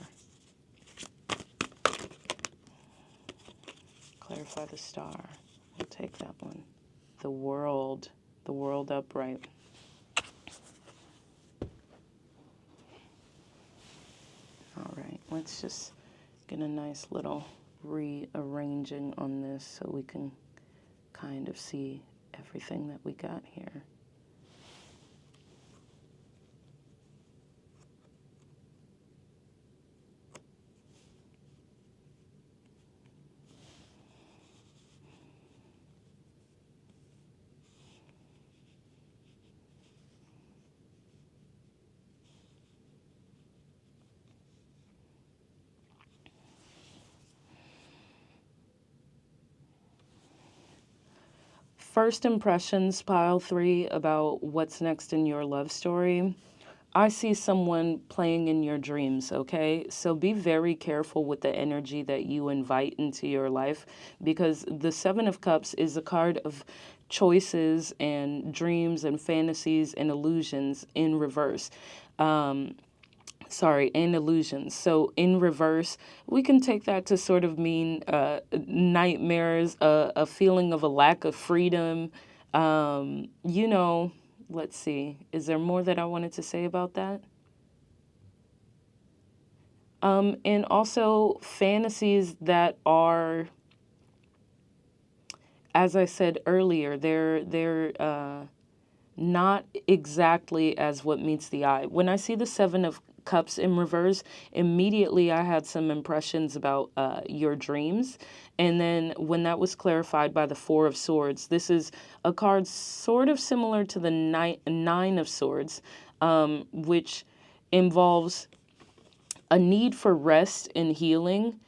Clarify the Star. We'll take that one. The World. The World upright. All right. Let's just get a nice little rearranging on this so we can kind of see everything that we got here. First impressions, pile three, about what's next in your love story. I see someone playing in your dreams, okay? So be very careful with the energy that you invite into your life, because the Seven of Cups is a card of choices and dreams and fantasies and illusions in reverse. And illusions. So in reverse, we can take that to sort of mean nightmares, a feeling of a lack of freedom. You know, let's see. Is there more that I wanted to say about that? And also fantasies that are, as I said earlier, they're not exactly as what meets the eye. When I see the Seven of Cups in reverse, immediately I had some impressions about your dreams. And then when that was clarified by the Four of Swords, this is a card sort of similar to the Nine of Swords, which involves a need for rest and healing,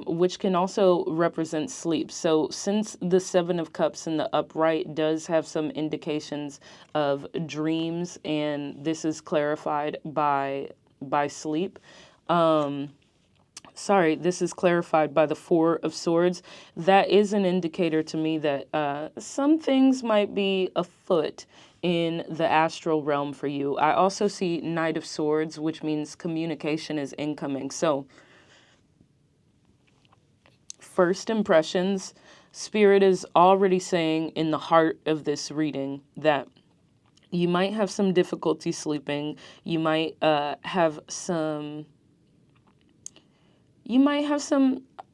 which can also represent sleep. So since the Seven of Cups in the upright does have some indications of dreams, and this is clarified by sleep, this is clarified by the Four of Swords. That is an indicator to me that some things might be afoot in the astral realm for you. I also see Knight of Swords, which means communication is incoming. So first impressions, Spirit is already saying in the heart of this reading that you might have some difficulty sleeping. You might have some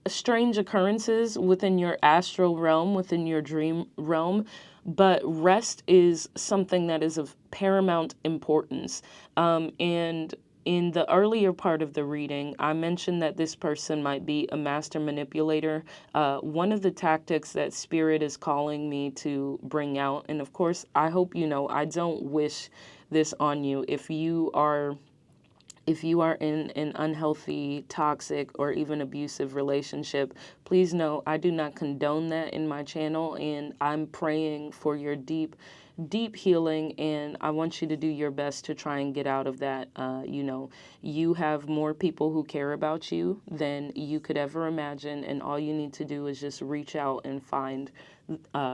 strange occurrences within your astral realm, within your dream realm, but rest is something that is of paramount importance. And in the earlier part of the reading, I mentioned that this person might be a master manipulator. One of the tactics that Spirit is calling me to bring out, and of course, I hope you know, I don't wish this on you. If you are in an unhealthy, toxic, or even abusive relationship, please know I do not condone that in my channel, and I'm praying for your deep healing, and I want you to do your best to try and get out of that. You have more people who care about you than you could ever imagine, and all you need to do is just reach out and find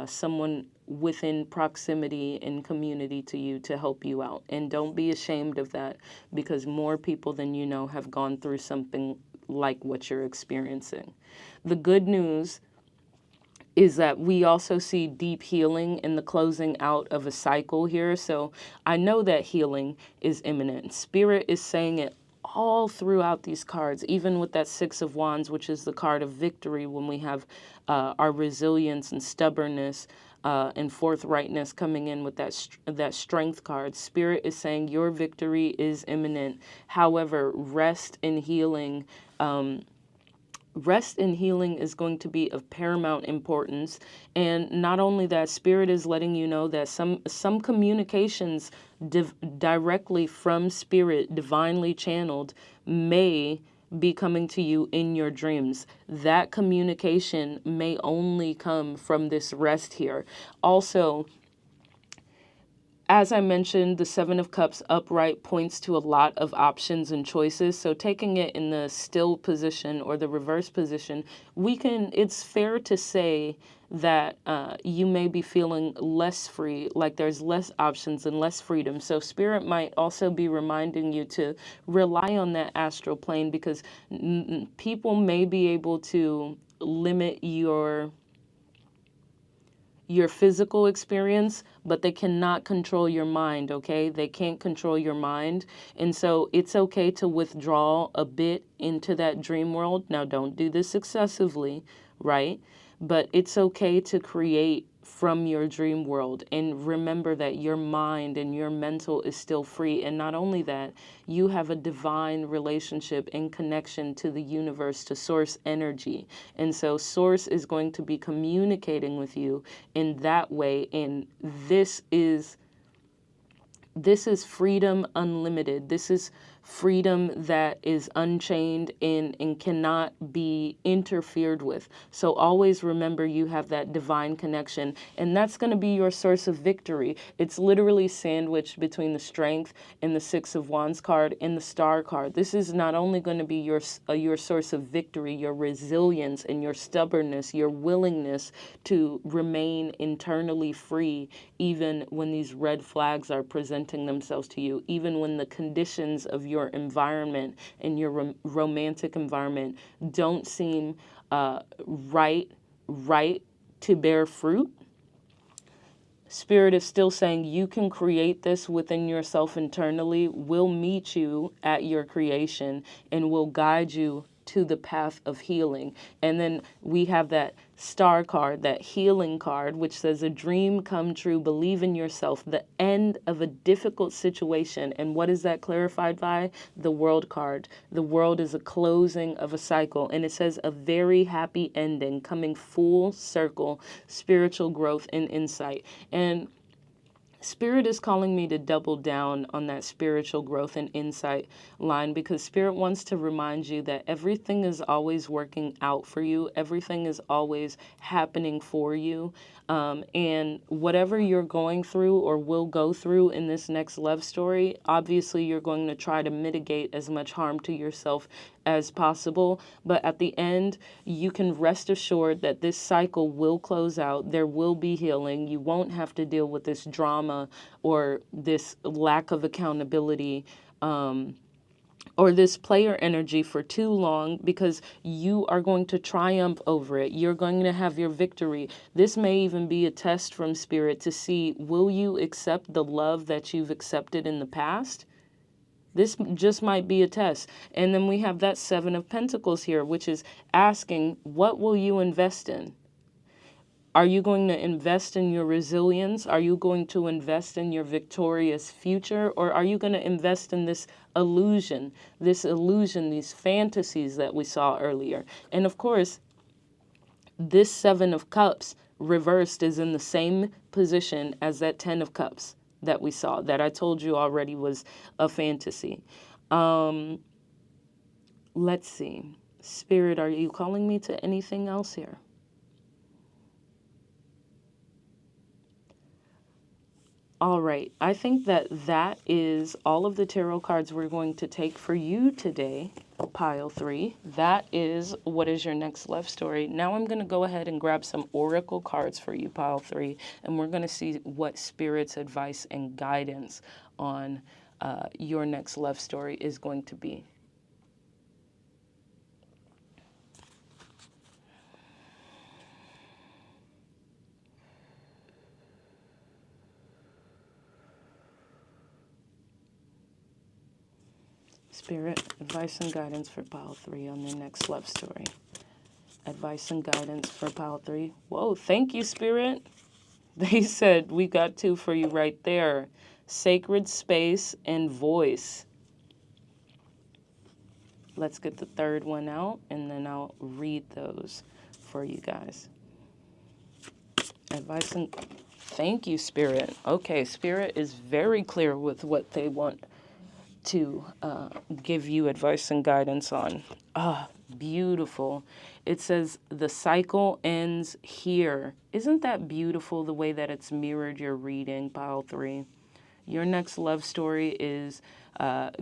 someone within proximity and community to you to help you out. And don't be ashamed of that, because more people than you know have gone through something like what you're experiencing. The good news is that we also see deep healing in the closing out of a cycle here. So I know that healing is imminent. Spirit is saying it all throughout these cards, even with that Six of Wands, which is the card of victory, when we have our resilience and stubbornness and forthrightness coming in with that strength card. Spirit is saying your victory is imminent. However, rest and healing. Rest and healing is going to be of paramount importance. And not only that, Spirit is letting you know that some communications directly from Spirit, divinely channeled, may be coming to you in your dreams. That communication may only come from this rest here. Also, as I mentioned, the Seven of Cups upright points to a lot of options and choices. So taking it in the still position or the reverse position, it's fair to say that you may be feeling less free, like there's less options and less freedom. So Spirit might also be reminding you to rely on that astral plane, because people may be able to limit your physical experience, but they cannot control your mind, okay? They can't control your mind. And so it's okay to withdraw a bit into that dream world. Now, don't do this excessively, right? But it's okay to create from your dream world, and remember that your mind and your mental is still free. And not only that, you have a divine relationship and connection to the universe, to source energy. And so source is going to be communicating with you in that way. And this is freedom unlimited. This is freedom that is unchained and cannot be interfered with. So always remember you have that divine connection, and that's going to be your source of victory. It's literally sandwiched between the Strength and the Six of Wands card and the Star card. This is not only going to be your source of victory, your resilience and your stubbornness, your willingness to remain internally free, even when these red flags are presenting themselves to you, even when the conditions of your environment and your romantic environment don't seem right to bear fruit. Spirit is still saying you can create this within yourself internally. We'll meet you at your creation and will guide you to the path of healing. And then we have that Star card, that healing card, which says a dream come true, believe in yourself, the end of a difficult situation. And what is that clarified by? The World card. The World is a closing of a cycle, and it says a very happy ending, coming full circle, spiritual growth and insight. And Spirit is calling me to double down on that spiritual growth and insight line, because Spirit wants to remind you that everything is always working out for you. Everything is always happening for you. And whatever you're going through or will go through in this next love story, obviously you're going to try to mitigate as much harm to yourself as possible. But at the end, you can rest assured that this cycle will close out. There will be healing. You won't have to deal with this drama or this lack of accountability, or this player energy for too long, because you are going to triumph over it. You're going to have your victory. This may even be a test from Spirit to see, will you accept the love that you've accepted in the past? This just might be a test. And then we have that Seven of Pentacles here, which is asking, what will you invest in? Are you going to invest in your resilience? Are you going to invest in your victorious future? Or are you going to invest in this illusion, these fantasies that we saw earlier? And of course, this Seven of Cups reversed is in the same position as that Ten of Cups that we saw, that I told you already was a fantasy. Let's see. Spirit, are you calling me to anything else here? All right, I think that is all of the tarot cards we're going to take for you today, pile 3. That is what is your next love story. Now I'm going to go ahead and grab some oracle cards for you, pile 3, and we're going to see what Spirit's advice and guidance on your next love story is going to be. Spirit, advice and guidance for pile 3 on their next love story. Advice and guidance for pile 3. Whoa, thank you, Spirit. They said we got 2 for you right there. Sacred space and voice. Let's get the third one out, and then I'll read those for you guys. Advice and... Thank you, Spirit. Okay, Spirit is very clear with what they want to give you advice and guidance on. Ah, beautiful. It says the cycle ends here. Isn't that beautiful, the way that it's mirrored your reading, pile 3? Your next love story is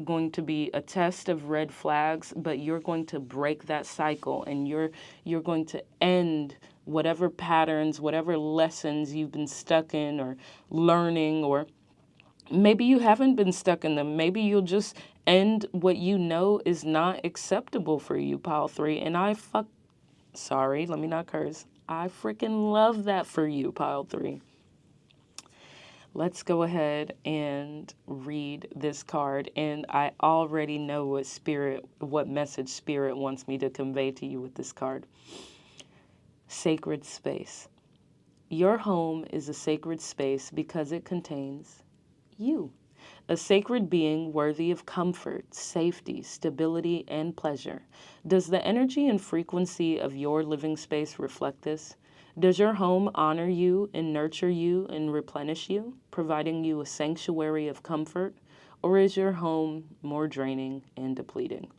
going to be a test of red flags, but you're going to break that cycle, and you're going to end whatever patterns, whatever lessons you've been stuck in or learning, or maybe you haven't been stuck in them. Maybe you'll just end what you know is not acceptable for you, pile 3. And sorry, let me not curse. I freaking love that for you, pile 3. Let's go ahead and read this card. And I already know what message Spirit wants me to convey to you with this card. Sacred space. Your home is a sacred space because it contains you, a sacred being worthy of comfort, safety, stability, and pleasure. Does the energy and frequency of your living space reflect this? Does your home honor you and nurture you and replenish you, providing you a sanctuary of comfort? Or is your home more draining and depleting?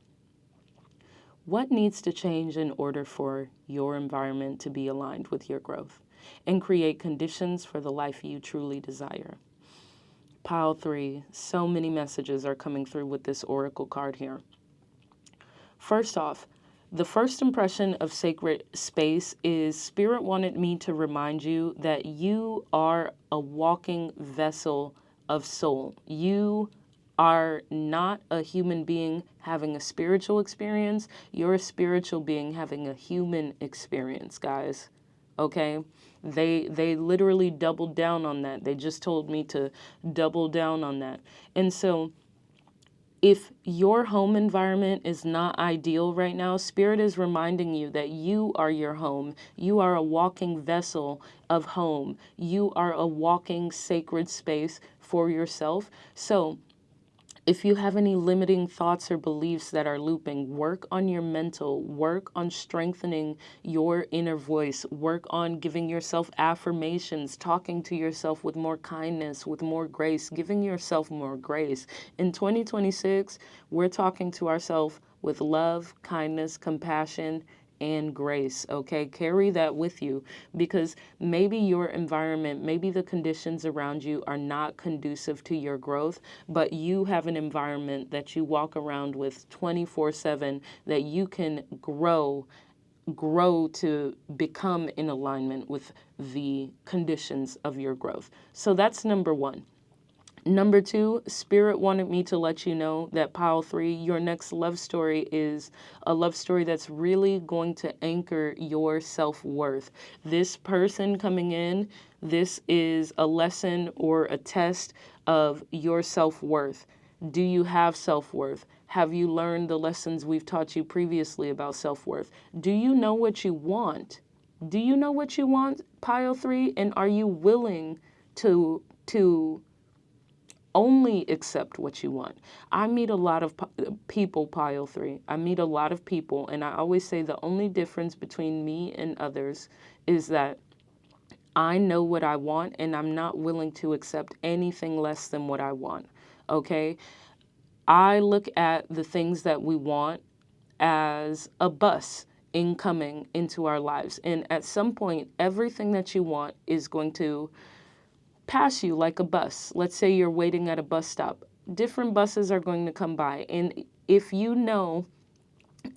What needs to change in order for your environment to be aligned with your growth and create conditions for the life you truly desire? Pile 3, so many messages are coming through with this oracle card here. First off, the first impression of sacred space is Spirit wanted me to remind you that you are a walking vessel of soul. You are not a human being having a spiritual experience. You're a spiritual being having a human experience, guys. Okay? They literally doubled down on that. They just told me to double down on that. And so if your home environment is not ideal right now, Spirit is reminding you that you are your home. You are a walking vessel of home. You are a walking sacred space for yourself. So if you have any limiting thoughts or beliefs that are looping, work on your mental, work on strengthening your inner voice, work on giving yourself affirmations, talking to yourself with more kindness, with more grace, giving yourself more grace. In 2026, we're talking to ourselves with love, kindness, compassion, and grace, okay? Carry that with you, because maybe your environment, maybe the conditions around you are not conducive to your growth, but you have an environment that you walk around with 24/7 that you can grow to become in alignment with the conditions of your growth. So that's number 1. Number 2, Spirit wanted me to let you know that pile 3, your next love story is a love story that's really going to anchor your self-worth. This person coming in, this is a lesson or a test of your self-worth. Do you have self-worth? Have you learned the lessons we've taught you previously about self-worth? Do you know what you want? Do you know what you want, pile 3? And are you willing to only accept what you want? I meet a lot of people, pile 3. I meet a lot of people, and I always say the only difference between me and others is that I know what I want, and I'm not willing to accept anything less than what I want, okay? I look at the things that we want as a bus incoming into our lives, and at some point, everything that you want is going to pass you like a bus. Let's say you're waiting at a bus stop. Different buses are going to come by. And if you know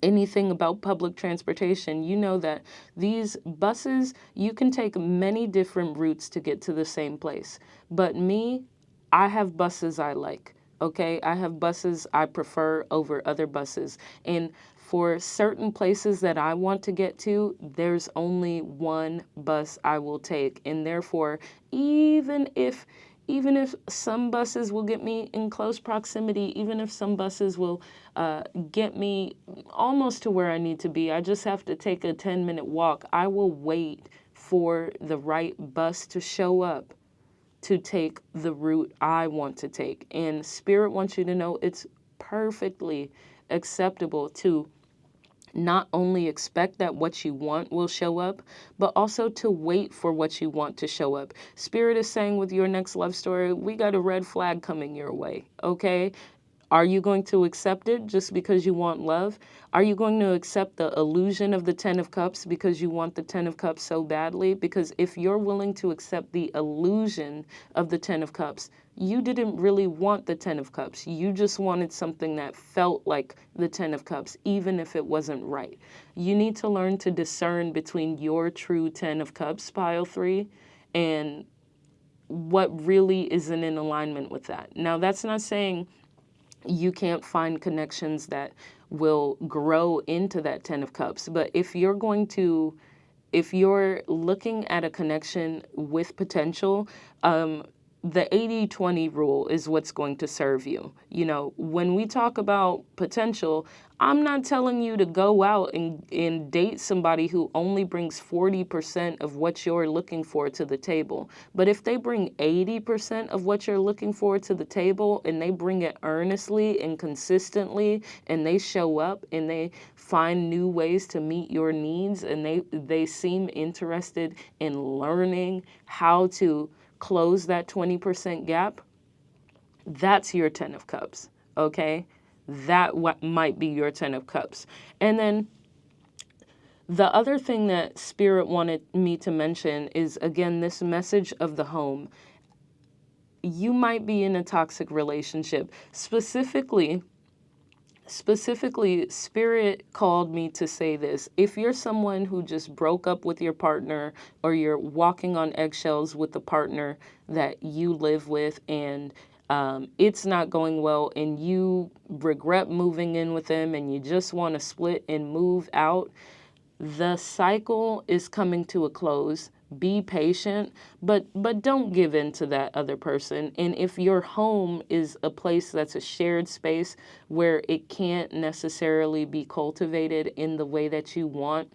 anything about public transportation, you know that these buses, you can take many different routes to get to the same place. But me, I have buses I like. Okay, I have buses I prefer over other buses. And for certain places that I want to get to, there's only one bus I will take. And therefore, even if even if some buses will get me in close proximity, even if some buses will get me almost to where I need to be, I just have to take a 10-minute walk, I will wait for the right bus to show up to take the route I want to take. And Spirit wants you to know it's perfectly acceptable to not only expect that what you want will show up, but also to wait for what you want to show up. Spirit is saying with your next love story, we got a red flag coming your way, okay? Are you going to accept it just because you want love? Are you going to accept the illusion of the Ten of Cups because you want the Ten of Cups so badly? Because if you're willing to accept the illusion of the Ten of Cups, you didn't really want the Ten of Cups. You just wanted something that felt like the Ten of Cups, even if it wasn't right. You need to learn to discern between your true Ten of Cups, pile 3, and what really isn't in alignment with that. Now, that's not saying you can't find connections that will grow into that Ten of Cups. But if you're looking at a connection with potential, the 80-20 rule is what's going to serve you. You know, when we talk about potential, I'm not telling you to go out and date somebody who only brings 40% of what you're looking for to the table. But if they bring 80% of what you're looking for to the table, and they bring it earnestly and consistently, and they show up and they find new ways to meet your needs, and they seem interested in learning how to close that 20% gap, that's your 10 of Cups, okay? That might be your 10 of Cups. And then the other thing that Spirit wanted me to mention is, again, this message of the home. You might be in a toxic relationship. Specifically, Spirit called me to say this. If you're someone who just broke up with your partner, or you're walking on eggshells with the partner that you live with, and it's not going well, and you regret moving in with them, and you just want to split and move out, the cycle is coming to a close. Be patient, but don't give in to that other person. And if your home is a place that's a shared space where it can't necessarily be cultivated in the way that you want,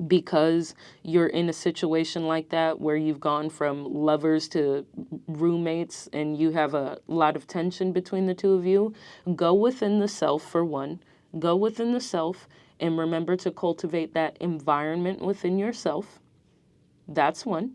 because you're in a situation like that where you've gone from lovers to roommates and you have a lot of tension between the two of you, go within the self for one. Go within the self and remember to cultivate that environment within yourself. That's one.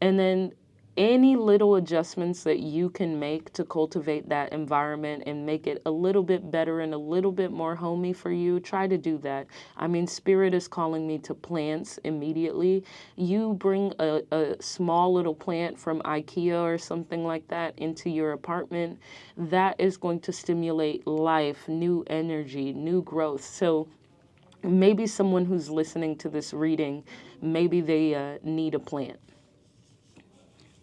And then any little adjustments that you can make to cultivate that environment and make it a little bit better and a little bit more homey for you, try to do that. I mean, Spirit is calling me to plants immediately. You bring a small little plant from IKEA or something like that into your apartment. That is going to stimulate life, new energy, new growth. So maybe someone who's listening to this reading, maybe they need a plant.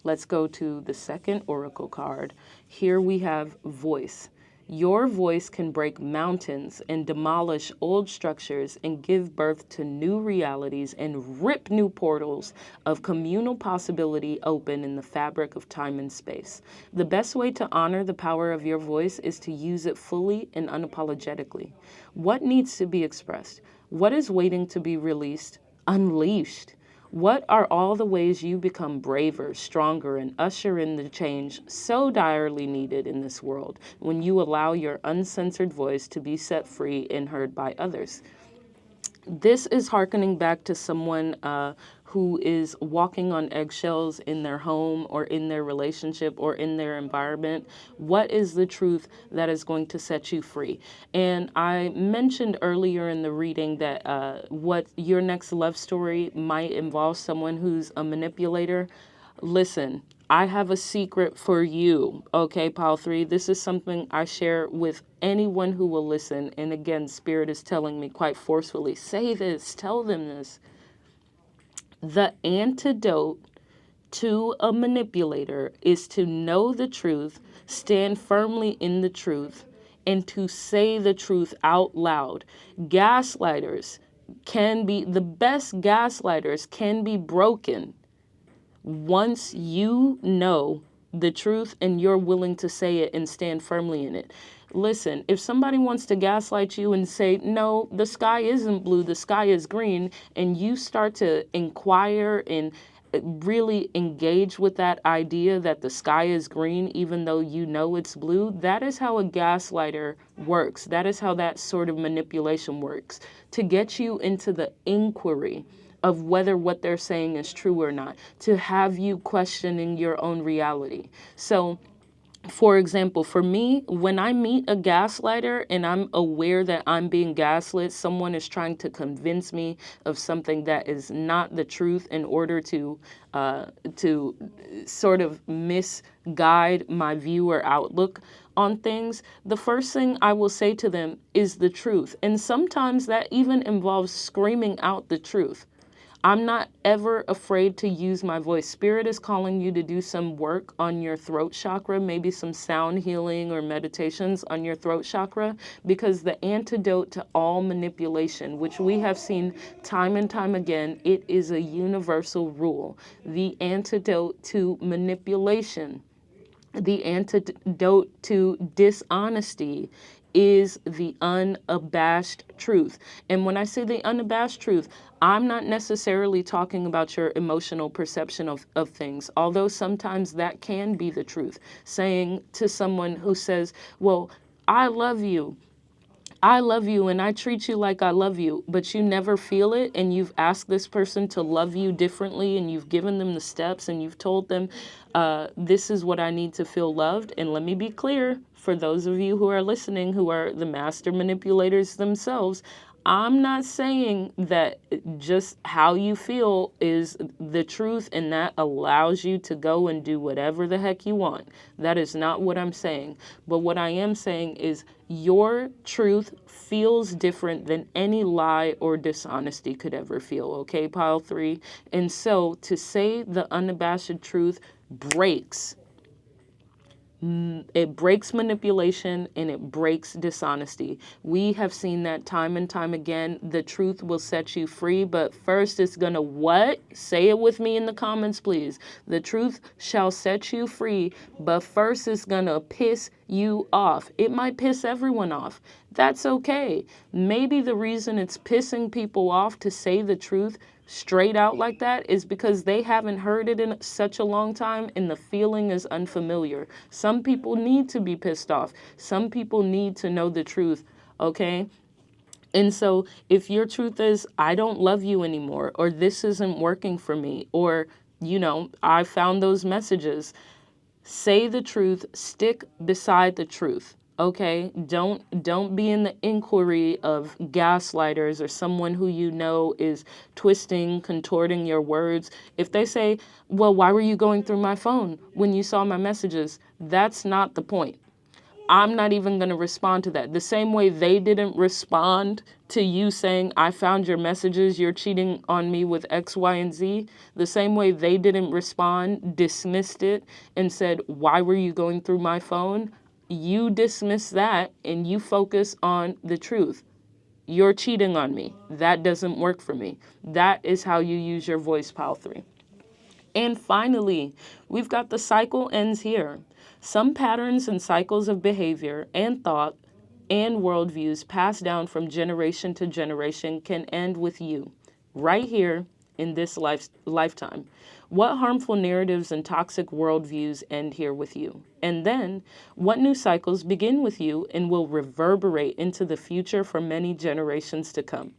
Let's go to the second oracle card. Here we have voice. Your voice can break mountains and demolish old structures and give birth to new realities and rip new portals of communal possibility open in the fabric of time and space. The best way to honor the power of your voice is to use it fully and unapologetically. What needs to be expressed? What is waiting to be released? Unleashed. What are all the ways you become braver, stronger, and usher in the change so direly needed in this world when you allow your uncensored voice to be set free and heard by others? This is hearkening back to someone who is walking on eggshells in their home or in their relationship or in their environment. What is the truth that is going to set you free? And I mentioned earlier in the reading that what your next love story might involve someone who's a manipulator. Listen, I have a secret for you, okay, pile 3. This is something I share with anyone who will listen. And again, Spirit is telling me quite forcefully, say this, tell them this. The antidote to a manipulator is to know the truth, stand firmly in the truth, and to say the truth out loud. Gaslighters the best gaslighters can be broken once you know the truth and you're willing to say it and stand firmly in it. Listen, if somebody wants to gaslight you and say, no, the sky isn't blue, the sky is green, and you start to inquire and really engage with that idea that the sky is green, even though you know it's blue, that is how a gaslighter works. That is how that sort of manipulation works, to get you into the inquiry of whether what they're saying is true or not, to have you questioning your own reality. So, for example, for me, when I meet a gaslighter and I'm aware that I'm being gaslit, someone is trying to convince me of something that is not the truth in order to sort of misguide my view or outlook on things, the first thing I will say to them is the truth. And sometimes that even involves screaming out the truth. I'm not ever afraid to use my voice. Spirit is calling you to do some work on your throat chakra, maybe some sound healing or meditations on your throat chakra, because the antidote to all manipulation, which we have seen time and time again, it is a universal rule. The antidote to manipulation, the antidote to dishonesty, is the unabashed truth. And when I say the unabashed truth, I'm not necessarily talking about your emotional perception of things, although sometimes that can be the truth. Saying to someone who says, well, I love you. I love you and I treat you like I love you, but you never feel it, and you've asked this person to love you differently, and you've given them the steps, and you've told them, this is what I need to feel loved. And let me be clear, for those of you who are listening, who are the master manipulators themselves, I'm not saying that just how you feel is the truth and that allows you to go and do whatever the heck you want. That is not what I'm saying. But what I am saying is your truth feels different than any lie or dishonesty could ever feel. Okay, pile 3. And so to say the unabashed truth breaks. It breaks manipulation and it breaks dishonesty. We have seen that time and time again. The truth will set you free, but first it's gonna what? Say it with me in the comments, please. The truth shall set you free, but first it's gonna piss you off. It might piss everyone off. That's okay. Maybe the reason it's pissing people off to say the truth straight out like that is because they haven't heard it in such a long time and the feeling is unfamiliar. Some people need to be pissed off. Some people need to know the truth, okay? And so if your truth is, I don't love you anymore, or this isn't working for me, or, I found those messages, say the truth, stick beside the truth. Okay, don't be in the inquiry of gaslighters or someone who you know is twisting, contorting your words. If they say, well, why were you going through my phone when you saw my messages? That's not the point. I'm not even going to respond to that. The same way they didn't respond to you saying, I found your messages, you're cheating on me with X, Y, and Z. The same way they didn't respond, dismissed it, and said, why were you going through my phone? You dismiss that and you focus on the truth. You're cheating on me. That doesn't work for me. That is how you use your voice, pile 3. And finally, we've got the cycle ends here. Some patterns and cycles of behavior and thought and worldviews passed down from generation to generation can end with you, right here in this lifetime. What harmful narratives and toxic worldviews end here with you? And then, what new cycles begin with you and will reverberate into the future for many generations to come?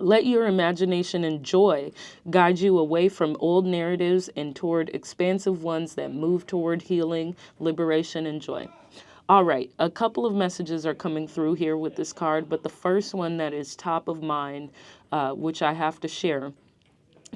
Let your imagination and joy guide you away from old narratives and toward expansive ones that move toward healing, liberation, and joy. All right, a couple of messages are coming through here with this card, but the first one that is top of mind, which I have to share,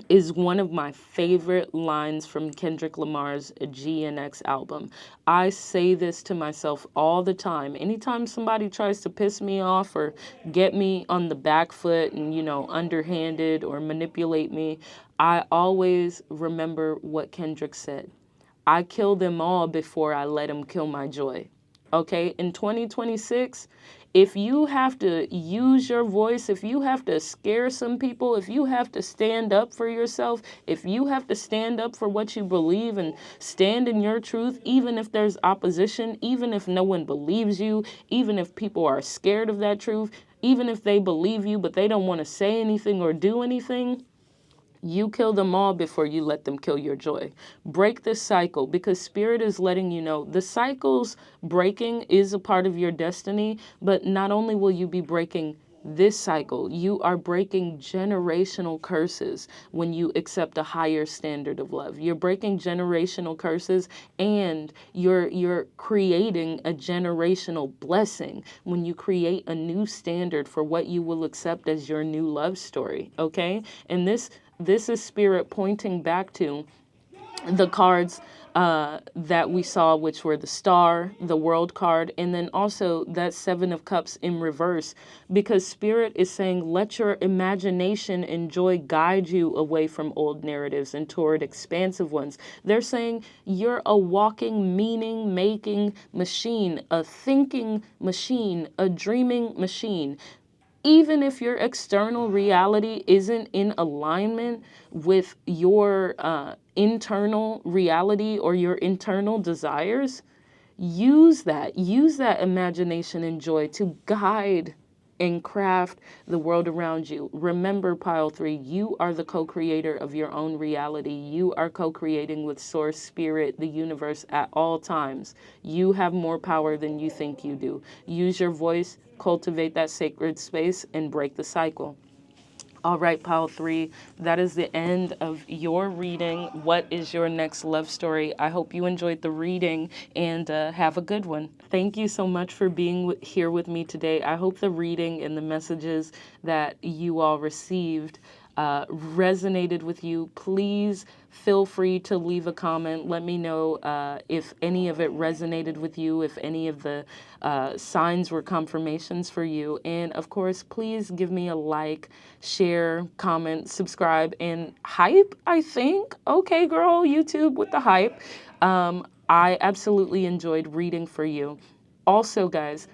is one of my favorite lines from Kendrick Lamar's GNX album. I say this to myself all the time. Anytime somebody tries to piss me off or get me on the back foot and, underhanded or manipulate me, I always remember what Kendrick said. I kill them all before I let them kill my joy. Okay, in 2026, If you have to use your voice, if you have to scare some people, if you have to stand up for yourself, if you have to stand up for what you believe and stand in your truth, even if there's opposition, even if no one believes you, even if people are scared of that truth, even if they believe you but they don't want to say anything or do anything, you kill them all before you let them kill your joy. Break this cycle, because Spirit is letting you know the cycle's breaking is a part of your destiny, but not only will you be breaking this cycle, you are breaking generational curses when you accept a higher standard of love. You're breaking generational curses, and you're creating a generational blessing when you create a new standard for what you will accept as your new love story, okay? And this is Spirit pointing back to the cards that we saw, which were the Star, the World card, and then also that Seven of Cups in reverse, because Spirit is saying, let your imagination and joy guide you away from old narratives and toward expansive ones. They're saying you're a walking, meaning-making machine, a thinking machine, a dreaming machine. Even if your external reality isn't in alignment with your internal reality or your internal desires, use that imagination and joy to guide and craft the world around you. Remember, pile 3, you are the co-creator of your own reality. You are co-creating with Source, Spirit, the universe at all times. You have more power than you think you do. Use your voice, cultivate that sacred space, and break the cycle. All right, pile 3, that is the end of your reading. What is your next love story? I hope you enjoyed the reading, and have a good one. Thank you so much for being here with me today. I hope the reading and the messages that you all received resonated with you. Please feel free to leave a comment. Let me know if any of it resonated with you, if any of the signs were confirmations for you. And of course, please give me a like, share, comment, subscribe, and hype, I think. Okay, girl, YouTube with the hype. I absolutely enjoyed reading for you. Also, guys,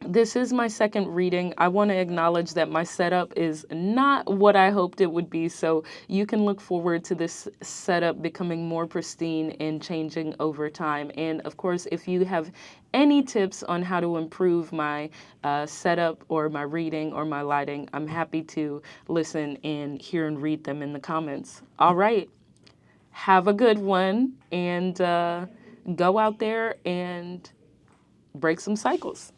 this is my second reading. I want to acknowledge that my setup is not what I hoped it would be, so you can look forward to this setup becoming more pristine and changing over time. And of course, if you have any tips on how to improve my setup or my reading or my lighting, I'm happy to listen and hear and read them in the comments. All right. Have a good one, and go out there and break some cycles.